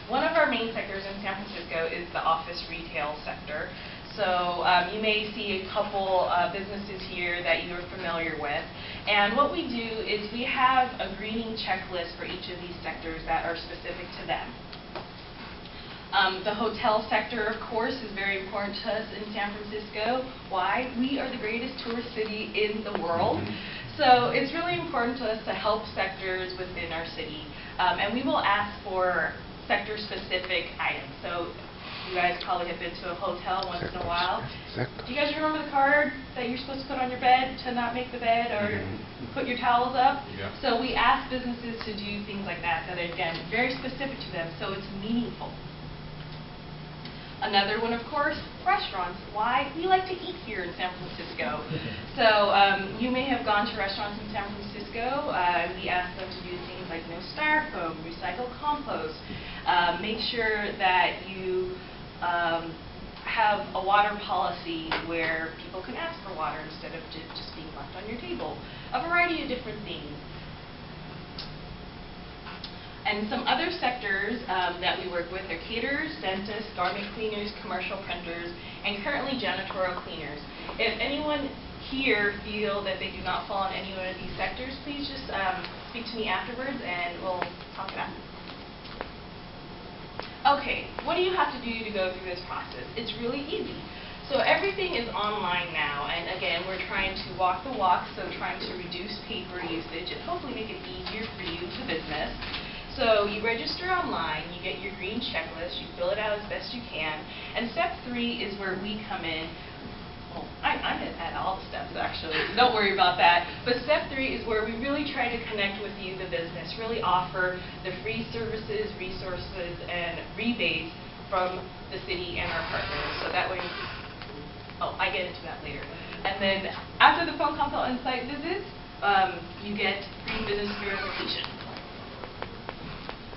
One of our main sectors in San Francisco is the office retail sector. So you may see a couple businesses here that you're familiar with. And what we do is we have a greening checklist for each of these sectors that are specific to them. The hotel sector, of course, is very important to us in San Francisco. Why? We are the greatest tourist city in the world. So it's really important to us to help sectors within our city. And we will ask for sector-specific items. So You guys probably have been to a hotel once in a while. Exactly. Do you guys remember the card that you're supposed to put on your bed to not make the bed or put your towels up? Yeah. So we ask businesses to do things like that that are, again, very specific to them, so it's meaningful. Another one, of course, restaurants. Why? We like to eat here in San Francisco. So you may have gone to restaurants in San Francisco. We ask them to do things like no styrofoam, recycle compost. Make sure that you have a water policy where people can ask for water instead of just being left on your table. A variety of different things. And some other sectors that we work with are caterers, dentists, garment cleaners, commercial printers, and currently janitorial cleaners. If anyone here feel that they do not fall in any one of these sectors, please just speak to me afterwards and we'll talk it out. Okay, what do you have to do to go through this process? It's really easy. So everything is online now, and again, we're trying to walk the walk, so trying to reduce paper usage and hopefully make it easier for you, the business. So you register online, you get your green checklist, you fill it out as best you can, and step 3 is where we come in. Well, I'm at all the steps actually, so don't worry about that. But step 3 is where we really try to connect with you, the business, really offer the free services, resources, and rebates from the city and our partners. So that way, I get into that later. And then after the phone consult and site visits, you get free business verification.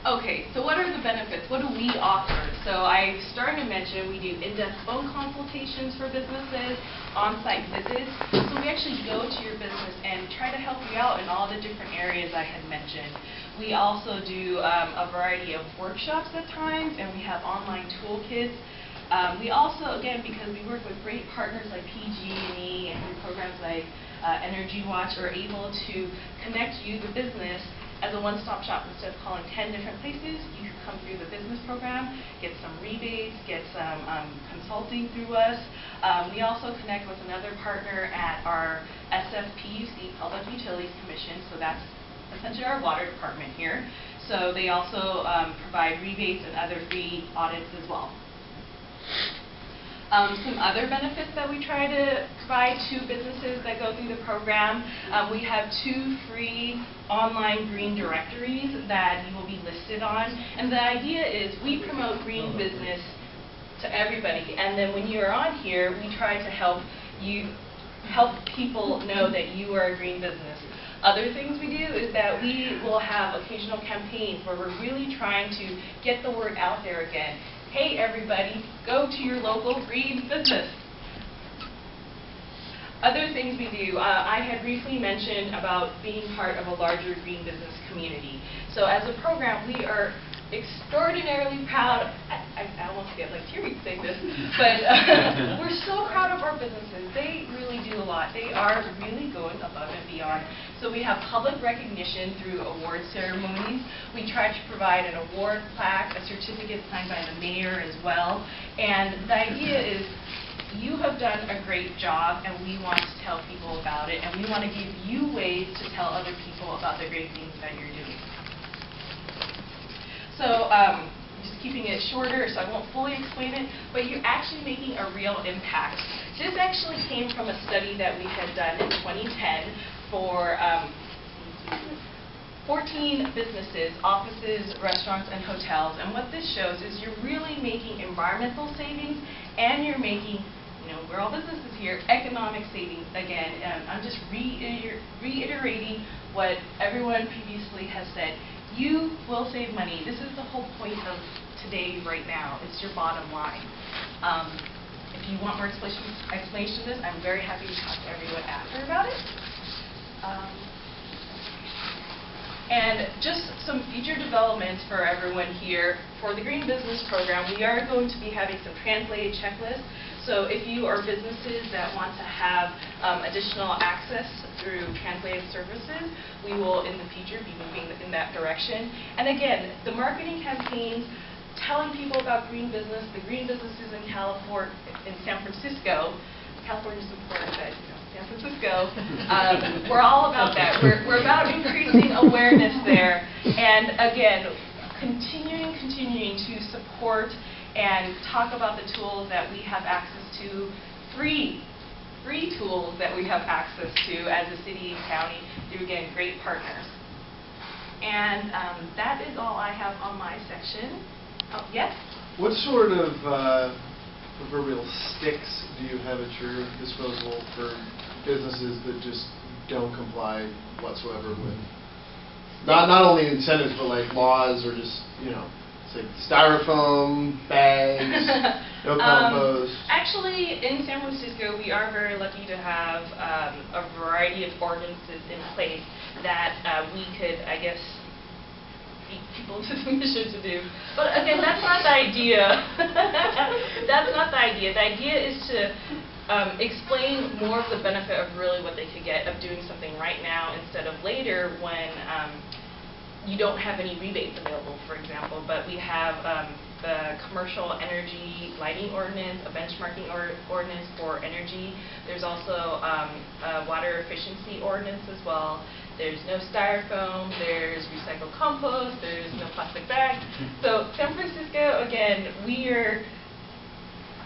Okay, so what are the benefits? What do we offer? So I started to mention we do in-depth phone consultations for businesses, on-site visits. So we actually go to your business and try to help you out in all the different areas I had mentioned. We also do a variety of workshops at times, and we have online toolkits. We also, again, because we work with great partners like PG&E and through programs like Energy Watch, are able to connect you, the business, as a one-stop shop. Instead of calling 10 different places, you can come through the business program, get some rebates, get some consulting through us. We also connect with another partner at our SFPUC, Public Utilities Commission, so that's essentially our water department here. So they also provide rebates and other free audits as well. Some other benefits that we try to provide to businesses that go through the program, we have 2 free online green directories that you will be listed on. And the idea is we promote green business to everybody. And then when you're on here, we try to help people know that you are a green business. Other things we do is that we will have occasional campaigns where we're really trying to get the word out there again. Hey everybody, go to your local green business. Other things we do, I had briefly mentioned about being part of a larger green business community. So as a program, we are extraordinarily proud. I almost get like teary saying this, but we're so proud of our businesses. They really do a lot. They are really going above and beyond. So we have public recognition through award ceremonies. We try to provide an award plaque, a certificate signed by the mayor as well. And the idea is you have done a great job, and we want to tell people about it, and we want to give you ways to tell other people about the great things that you're doing. So just keeping it shorter, so I won't fully explain it, but you're actually making a real impact. This actually came from a study that we had done in 2010 for 14 businesses, offices, restaurants, and hotels. And what this shows is you're really making environmental savings, and you're making, we're all businesses here, economic savings. Again, I'm just reiterating what everyone previously has said. You will save money. This is the whole point of today right now. It's your bottom line. If you want more explanation of this, I'm very happy to talk to everyone after about it. And just some future developments for everyone here. For the Green Business Program, we are going to be having some translated checklists. So if you are businesses that want to have additional access through translated services, we will in the future be moving in that direction. And again, the marketing campaigns, telling people about green business, the green businesses in California, in San Francisco. California's important, but San Francisco, we're all about that. We're about increasing awareness there. And again, continuing to support and talk about the tools that we have access to, free tools that we have access to as a city and county through, again, great partners. And that is all I have on my section. Oh, yes? What sort of proverbial sticks do you have at your disposal for businesses that just don't comply whatsoever with not only incentives but like laws, or just, you know, it's like styrofoam bags, no compost? Actually, in San Francisco, we are very lucky to have a variety of ordinances in place that we could, I guess, beat people to submission to do. But again, that's not the idea. That's not the idea. The idea is to explain more of the benefit of really what they could get of doing something right now instead of later when you don't have any rebates available, for example. But we have the commercial energy lighting ordinance, a benchmarking ordinance for energy. There's also a water efficiency ordinance as well. There's no styrofoam, there's recycled compost, there's no plastic bags. So San Francisco, again,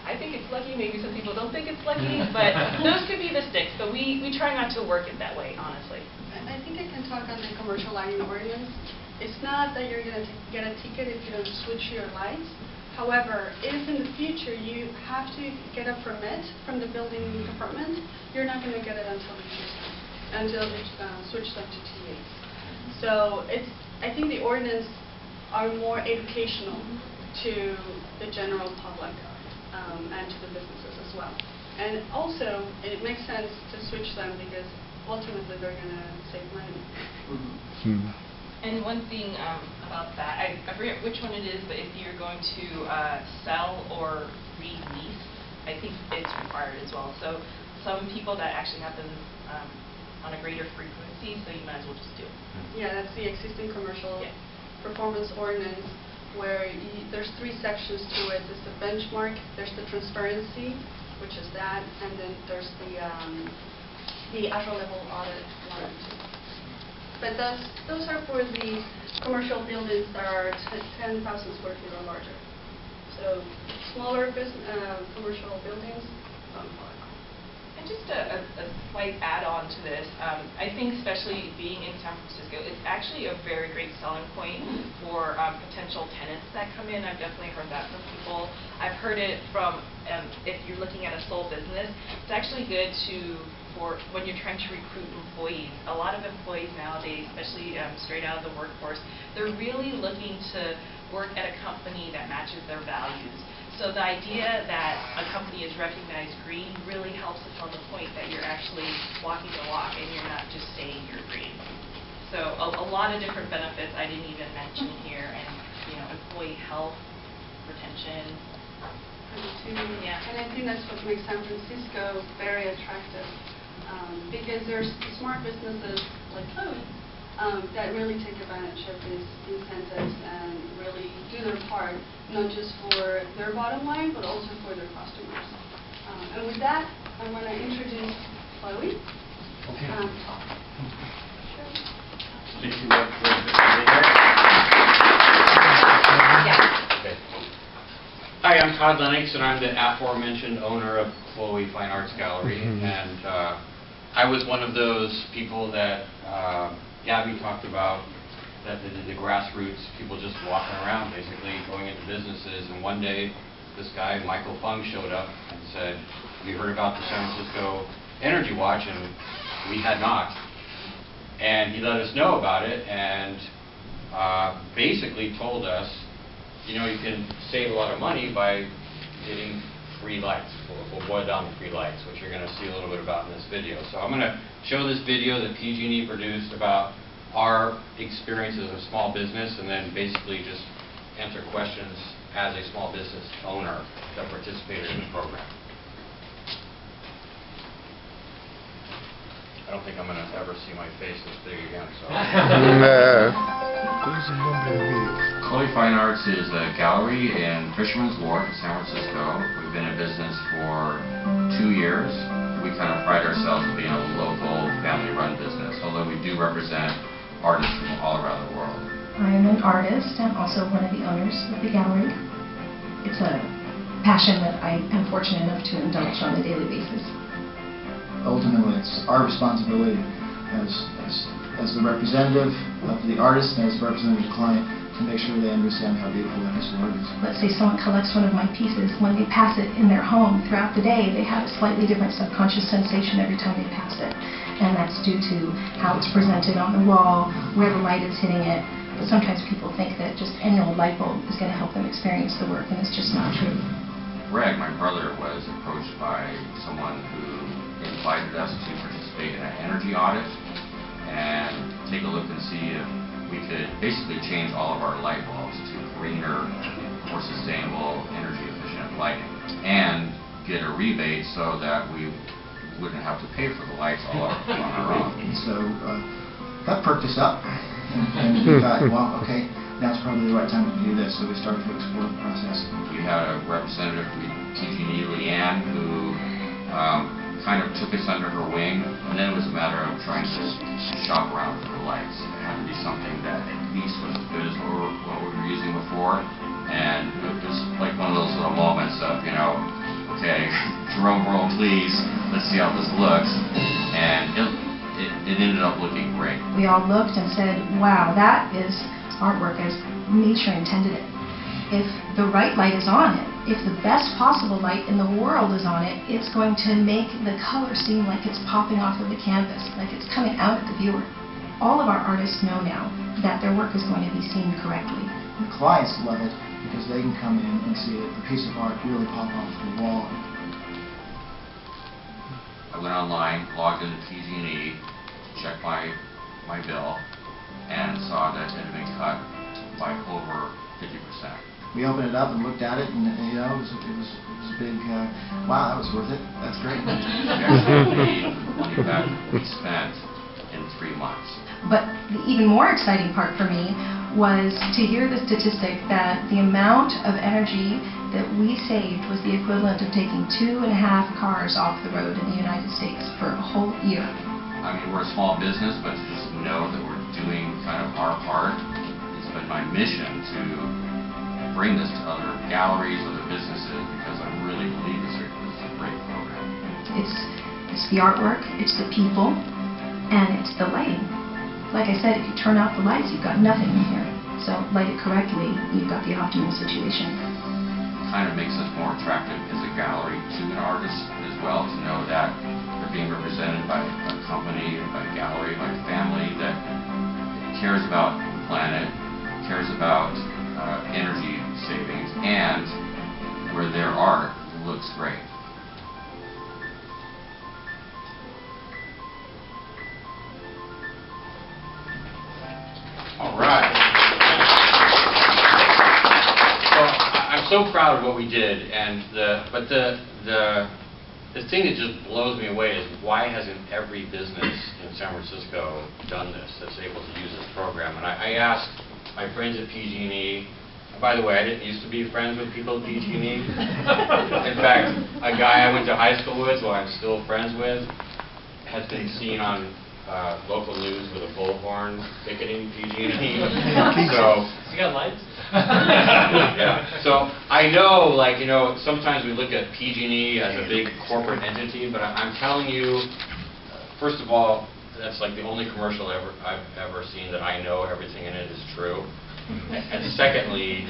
I think it's lucky, maybe some people don't think it's lucky, but those could be the sticks. But we try not to work it that way, honestly. I think I can talk on the commercial lighting ordinance. It's not that you're going to get a ticket if you don't switch your lights. However, if in the future you have to get a permit from the building department, you're not going to get it until you switch them to T8s. So I think the ordinance are more educational to the general public and to the businesses as well. And also, it makes sense to switch them because ultimately they're going to save money. And one thing about that, I forget which one it is, but if you're going to sell or release, I think it's required as well. So some people that actually happens on a greater frequency, so you might as well just do it. Yeah, that's the existing commercial performance ordinance, where there's 3 sections to it. There's the benchmark, there's the transparency, which is that, and then there's the actual level audit 1 and 2. But those are for the commercial buildings that are 10,000 square feet or larger. So smaller commercial buildings don't qualify. And just a slight add-on to this, I think especially being in San Francisco, it's actually a very great selling point for potential tenants that come in. I've definitely heard that from people. I've heard it from, if you're looking at a sole business, it's actually good for when you're trying to recruit employees. A lot of employees nowadays, especially straight out of the workforce, they're really looking to work at a company that matches their values. So the idea that a company is recognized green really helps us on the point that you're actually walking the walk and you're not just saying you're green. So a lot of different benefits I didn't even mention here, and employee health, retention. Yeah. And I think that's what makes San Francisco very attractive, because there's smart businesses like Chloe that really take advantage of these incentives and really do their part, not just for their bottom line, but also for their customers. And with that, I'm going to introduce Chloe. Okay. Hi, I'm Todd Lennox, and I'm the aforementioned owner of Chloe Fine Arts Gallery. And I was one of those people that Gabby talked about, that the grassroots people just walking around, basically going into businesses. And one day, this guy, Michael Fung, showed up and said, "Have you heard about the San Francisco Energy Watch?" And we had not. And he let us know about it, and basically told us, you can save a lot of money by getting free lights. We'll boil down the free lights, which you're going to see a little bit about in this video. So I'm going to show this video that PG&E produced about our experience as a small business, and then basically just answer questions as a small business owner that participated in the program. I don't think I'm going to ever see my face this big again. So. Chloe Fine Arts is a gallery in Fisherman's Wharf in San Francisco. We've been in business for 2 years. We kind of pride ourselves on being a local, family-run business, although we do represent artists from all around the world. I am an artist and also one of the owners of the gallery. it's a passion that I am fortunate enough to indulge on a daily basis. Ultimately, it's our responsibility as the representative of the artist and as the representative of the client to make sure they understand how beautiful that piece of art is. Let's say someone collects one of my pieces. When they pass it in their home throughout the day, they have a slightly different subconscious sensation every time they pass it. And that's due to how it's presented on the wall, where the light is hitting it. But sometimes people think that just any old light bulb is going to help them experience the work, and it's just not true. Greg, my brother, was approached by someone who invited us to participate in an energy audit and take a look and see if we could basically change all of our light bulbs to greener, more sustainable, energy-efficient lighting, and get a rebate so that we wouldn't have to pay for the lights all on our own. And so that perked us up, and we thought, well, okay, now's probably the right time to do this, so we started to explore the process. We had a representative from PG&E, Leanne, who kind of took us under her wing, and then it was a matter of trying to shop around for the lights. It had to be something that at least was as good as what we were using before, and it was like one of those little moments of, okay, drum roll please, let's see how this looks, and it ended up looking great. We all looked and said, wow, that is artwork as nature intended it. If the right light is on it, if the best possible light in the world is on it, it's going to make the color seem like it's popping off of the canvas, like it's coming out at the viewer. All of our artists know now that their work is going to be seen correctly. The clients love it because they can come in and see the piece of art really pop off the wall. I went online, logged into PG&E, checked my bill, and saw that it had been cut by over 50%. We opened it up and looked at it, and it was a big, wow, that was worth it. That's great. We actually made the money back we spent in 3 months. But the even more exciting part for me was to hear the statistic that the amount of energy that we saved was the equivalent of taking 2.5 cars off the road in the United States for a whole year. I mean, we're a small business, but to just know that we're doing kind of our part, it's been my mission to bring this to other galleries, other businesses, because I really believe this is a great program. It's the artwork, it's the people, and it's the lighting. Like I said, if you turn out the lights, you've got nothing in here. So light it correctly, you've got the optimal situation. It kind of makes us more attractive as a gallery to an artist as well, to know that they're being represented by a company, by a gallery, by a family that cares about the planet, cares about energy savings, and where their art looks great. All right. Well, I'm so proud of what we did, and but the thing that just blows me away is why hasn't every business in San Francisco done this, that's able to use this program? And I asked my friends at PG&E. By the way, I didn't used to be friends with people at PG&E. In fact, a guy I went to high school with, who I'm still friends with, has been seen on local news with a bullhorn picketing PG&E. So, you got lights? yeah. So I know, sometimes we look at PG&E as a big corporate entity, but I'm telling you, first of all, that's like the only commercial I've ever seen that I know everything in it is true. And secondly,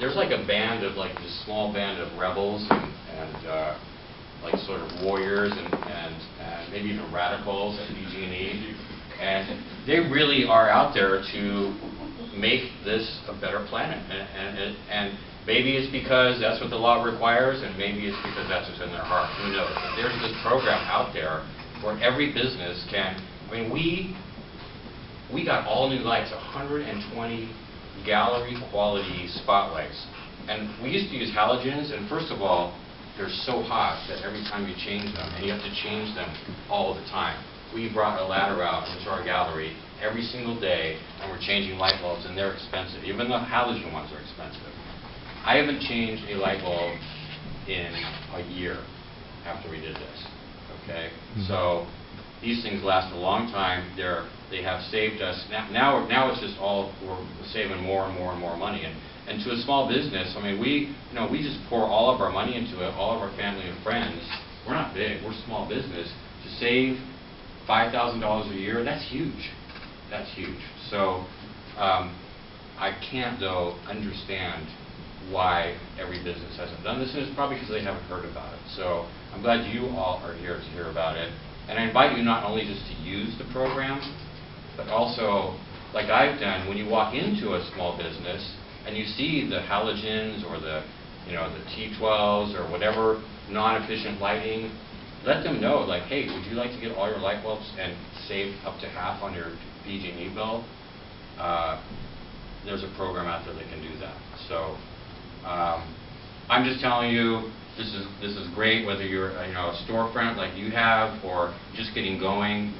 there's like a band of this small band of rebels and sort of warriors and maybe even radicals at PG&E, and they really are out there to make this a better planet. And maybe it's because that's what the law requires, and maybe it's because that's what's in their heart. Who knows? But there's this program out there where every business can. I mean, we got all new lights, 120 gallery quality spotlights, and we used to use halogens. And first of all, they're so hot that every time you change them, and you have to change them all the time. We brought a ladder out into our gallery every single day, and we're changing light bulbs, and they're expensive. Even the halogen ones are expensive. I haven't changed a light bulb in a year after we did this. Okay, so these things last a long time. They have saved us. Now it's just all we're saving more and more and more money. And to a small business, I mean, we just pour all of our money into it, all of our family and friends. We're not big, we're small business. To save $5,000 a year, that's huge. That's huge. So I can't, though, understand why every business hasn't done this, and it's probably because they haven't heard about it. So I'm glad you all are here to hear about it. And I invite you not only just to use the program, but also, like I've done, when you walk into a small business and you see the halogens or the T12s or whatever non-efficient lighting, let them know, like, hey, would you like to get all your light bulbs and save up to half on your PG&E bill? There's a program out there that can do that. So I'm just telling you, this is great, whether you're a storefront like you have or just getting going.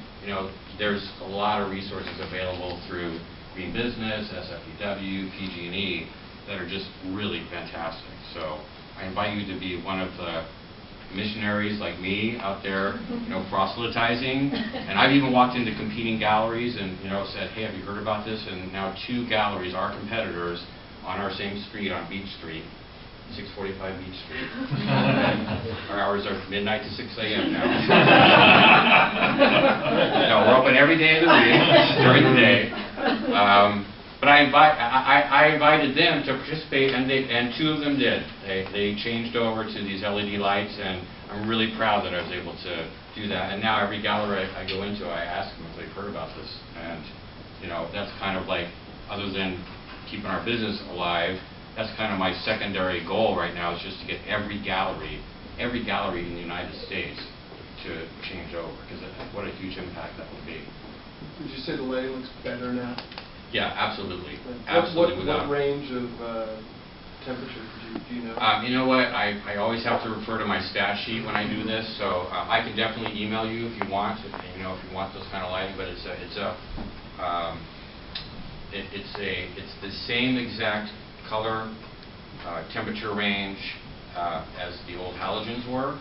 There's a lot of resources available through Green Business, SFEW, PG&E that are just really fantastic. So I invite you to be one of the missionaries like me out there, proselytizing. And I've even walked into competing galleries and said, hey, have you heard about this? And now 2 galleries, our competitors, on our same street, on Beach Street, 645 Beach Street. Our hours are midnight to 6 a.m. now. No, we're open every day of the week during the day. But I invited them to participate, and 2 of them did. They changed over to these LED lights, and I'm really proud that I was able to do that. And now every gallery I go into, I ask them if they've heard about this. And that's kind of like, other than keeping our business alive, that's kind of my secondary goal right now, is just to get every gallery in the United States to change over, because what a huge impact that would be. Would you say the lighting looks better now? Yeah, absolutely. What range of temperature do you know? You know what? I always have to refer to my stat sheet when I do this, so I can definitely email you if you want. If you want those kind of lighting, but it's the same exact color, temperature range as the old halogens were,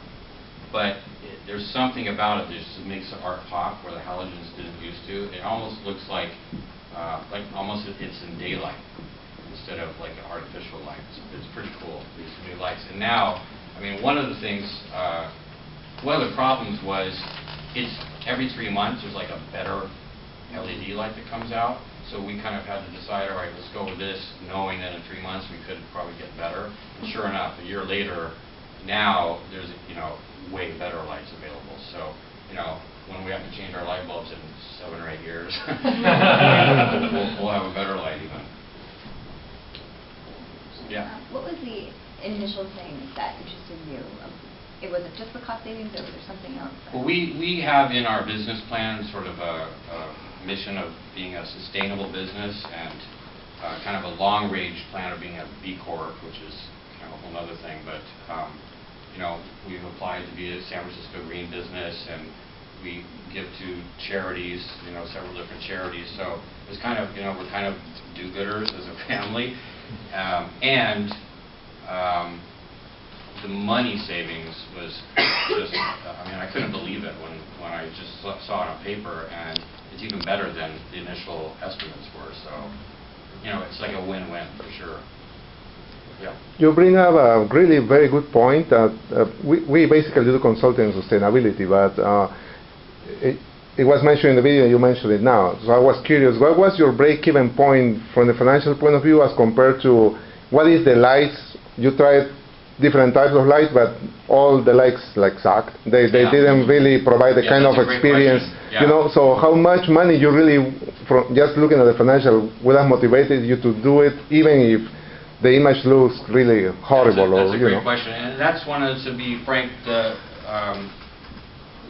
but there's something about it that just makes the art pop where the halogens didn't used to. It almost looks like almost it's in daylight instead of like an artificial light. It's pretty cool, these new lights. And now, I mean, one of the problems was it's every 3 months there's like a better LED light that comes out. So we kind of had to decide, all right, let's go with this, knowing that in 3 months we could probably get better. And sure enough, a year later, now there's way better lights available. So when we have to change our light bulbs in 7 or 8 years, we'll have a better light even. Yeah. What was the initial thing that interested you? Was it just the cost savings, or was there something else? Well, we have in our business plan sort of a mission of being a sustainable business, and kind of a long-range plan of being a B Corp, which is kind of a whole other thing. But we've applied to be a San Francisco Green Business, and we give to charities, several different charities. So it's kind of, we're kind of do-gooders as a family, and the money savings was just, I couldn't believe it when I just saw it on paper, and it's even better than the initial estimates were. So, it's like a win-win for sure. Yeah. You bring up a really very good point that we basically do consulting on sustainability, but it was mentioned in the video, you mentioned it now. So I was curious, what was your break-even point from the financial point of view as compared to what is the lights? You tried different types of lights, but all the lights sucked. They didn't really provide the kind of experience. So how much money you really, from just looking at the financial, would have motivated you to do it, even if the image looks really horrible? That's a great question, and that's to be frank,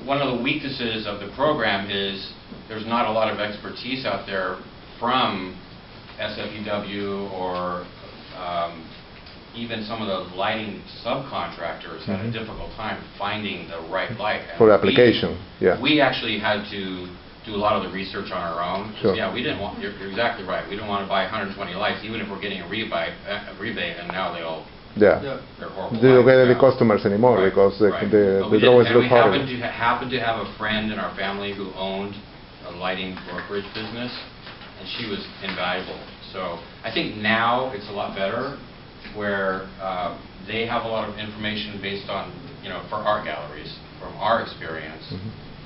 one of the weaknesses of the program is there's not a lot of expertise out there from SFEW or even some of the lighting subcontractors had a difficult time finding the right light. For application, We actually had to do a lot of the research on our own. Sure. Yeah, we didn't want, you're exactly right, we didn't want to buy 120 lights, even if we're getting a rebate, and now they all, they're horrible. You don't get any customers anymore because the drawings look horrible. We happened to have a friend in our family who owned a lighting brokerage business, and she was invaluable So I think now it's a lot better, where they have a lot of information based on, for art galleries, from our experience.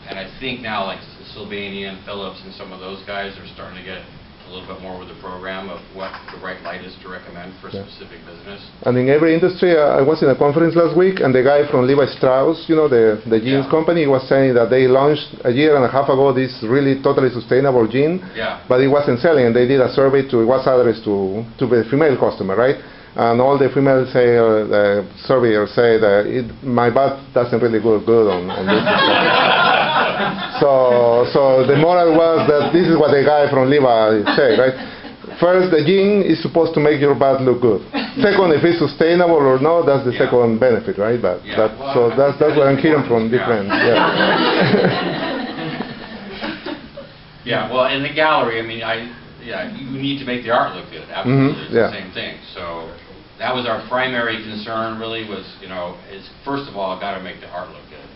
And I think now, like Sylvania and Phillips and some of those guys are starting to get a little bit more with the program of what the right light is to recommend for a specific business. And in every industry, I was in a conference last week, and the guy from Levi Strauss, the jeans company, was saying that they launched a year and a half ago this really totally sustainable jean, but it wasn't selling, and they did a survey it was addressed to the female customer, right? And all the female surveyors say that my butt doesn't really look good on this. So the moral was that this is what the guy from Levi said, right? First, the jean is supposed to make your butt look good. Second, if it's sustainable or not, that's the second benefit, right? So that's what I'm hearing from different. Yeah, well, in the gallery, I mean, you need to make the art look good. Absolutely, it's the same thing. So that was our primary concern. Really, was is first of all, got to make the art look good.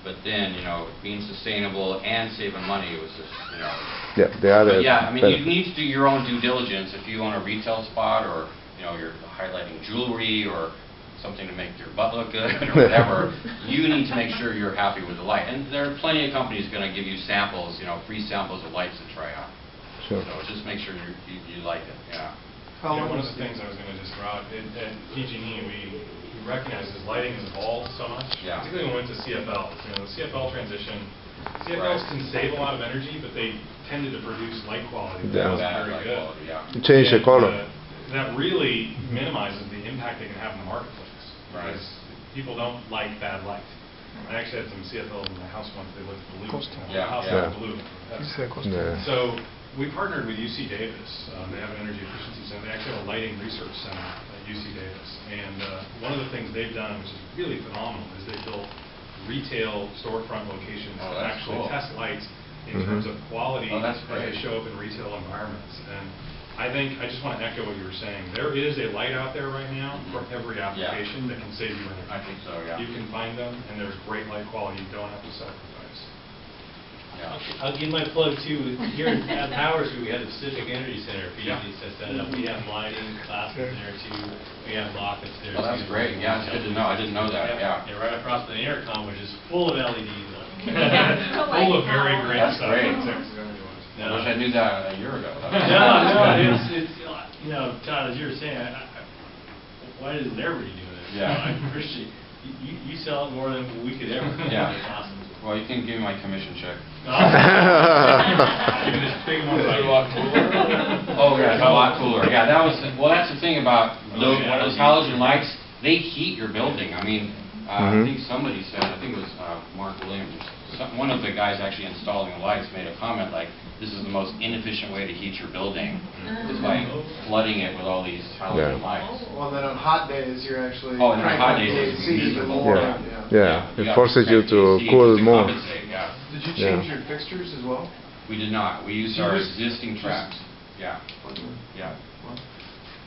But then, being sustainable and saving money was just, I mean, you need to do your own due diligence if you own a retail spot, or you're highlighting jewelry or something to make your butt look good or whatever. You need to make sure you're happy with the light. And there are plenty of companies going to give you samples, free samples of lights to try out. Sure. So just make sure you like it. Yeah. One of the things I was going to just throw out, at PG&E, we recognize as lighting has evolved so much, particularly when we went to CFLs. The CFL transition, CFLs can save a lot of energy, but they tended to produce light quality that wasn't very good. Change the color. That really minimizes the impact they can have in the marketplace, because people don't like bad light. I actually had some CFLs in my house once. They looked blue. House looked blue. So we partnered with UC Davis. They have an energy efficiency center. They actually have a lighting research center at UC Davis. And one of the things they've done, which is really phenomenal, is they built retail storefront locations that actually test lights in terms of quality as they show up in retail environments. And I just want to echo what you were saying. There is a light out there right now for every application that can save you energy. I think so, yeah. You can find them, and there's great light quality. You don't have to sacrifice. I'll give my plug too. Here at Power Street, we have the Pacific Energy Center. PG&E sets that up. We have lighting classes there too. We have lockets there. Oh, that's great. Yeah, it's good to know. I didn't know that. Yeah. Right across the intercom, which is full of LEDs. Full of very great stuff. Great. I wish I knew that a year ago. It's Todd, as you were saying, why isn't everybody doing it? I appreciate you sell it more than we could ever. Yeah. It's awesome. Well, you can give me my commission check. Even this big one, a lot cooler. Oh, yeah, it's a lot cooler. Yeah, that's the thing about those halogen lights. They heat your building. I mean, I think somebody said, I think it was Mark Williams, one of the guys actually installing the lights made a comment like, this is the most inefficient way to heat your building, is by flooding it with all these halogen lights. Well, then on hot days, you're actually on hot days, even more. It forces you to cool more. Did you change your fixtures as well? We did not. We used our existing traps. Yeah.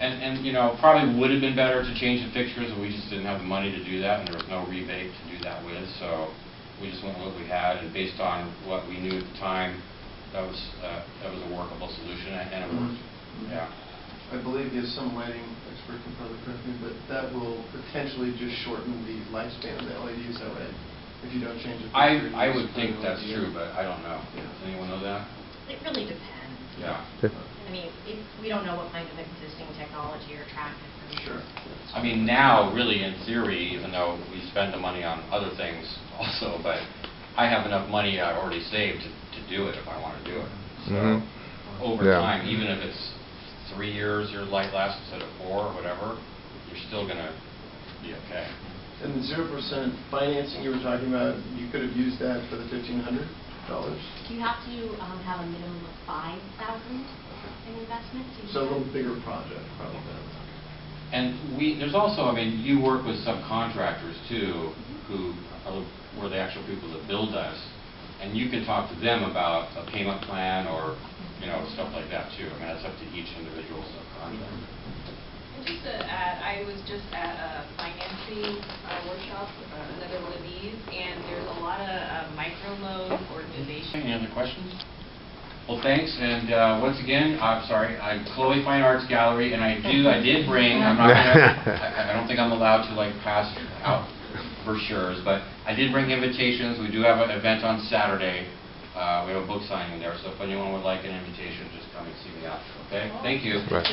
And probably would have been better to change the fixtures, but we just didn't have the money to do that, and there was no rebate to do that with, so we just went with what we had, and based on what we knew at the time, that was a workable solution, and it worked. Yeah. I believe you have some lighting expert can probably correct me, but that will potentially just shorten the lifespan of the LEDs that way, if you don't change it. I would think that's true, but I don't know. Does anyone know that? It really depends. Yeah. I mean, we don't know what kind of existing technology or traffic. Sure. I mean, now, really, in theory, even though we spend the money on other things also, but I have enough money I've already saved to do it if I want to do it. So over time, even if it's 3 years your light lasts instead of 4 or whatever, you're still going to be okay. And the 0% financing you were talking about, you could have used that for the $1,500? You have to have a minimum of $5,000 in investment. So a little bigger project, probably. And there's also, I mean, you work with subcontractors too, who are the actual people that build us, and you can talk to them about a payment plan or stuff like that too. I mean, that's up to each individual subcontractor. And just to add, I was just at a financing workshop, another one of these, and there's a lot of micro loan organizations. Any other questions? Well, thanks, and once again, I'm sorry, I'm Chloe Fine Arts Gallery, and I did bring, I'm not gonna, I don't think I'm allowed to like pass out brochures, but I did bring invitations. We do have an event on Saturday. We have a book signing there, so if anyone would like an invitation, just come and see me out, okay? Thank you. Right.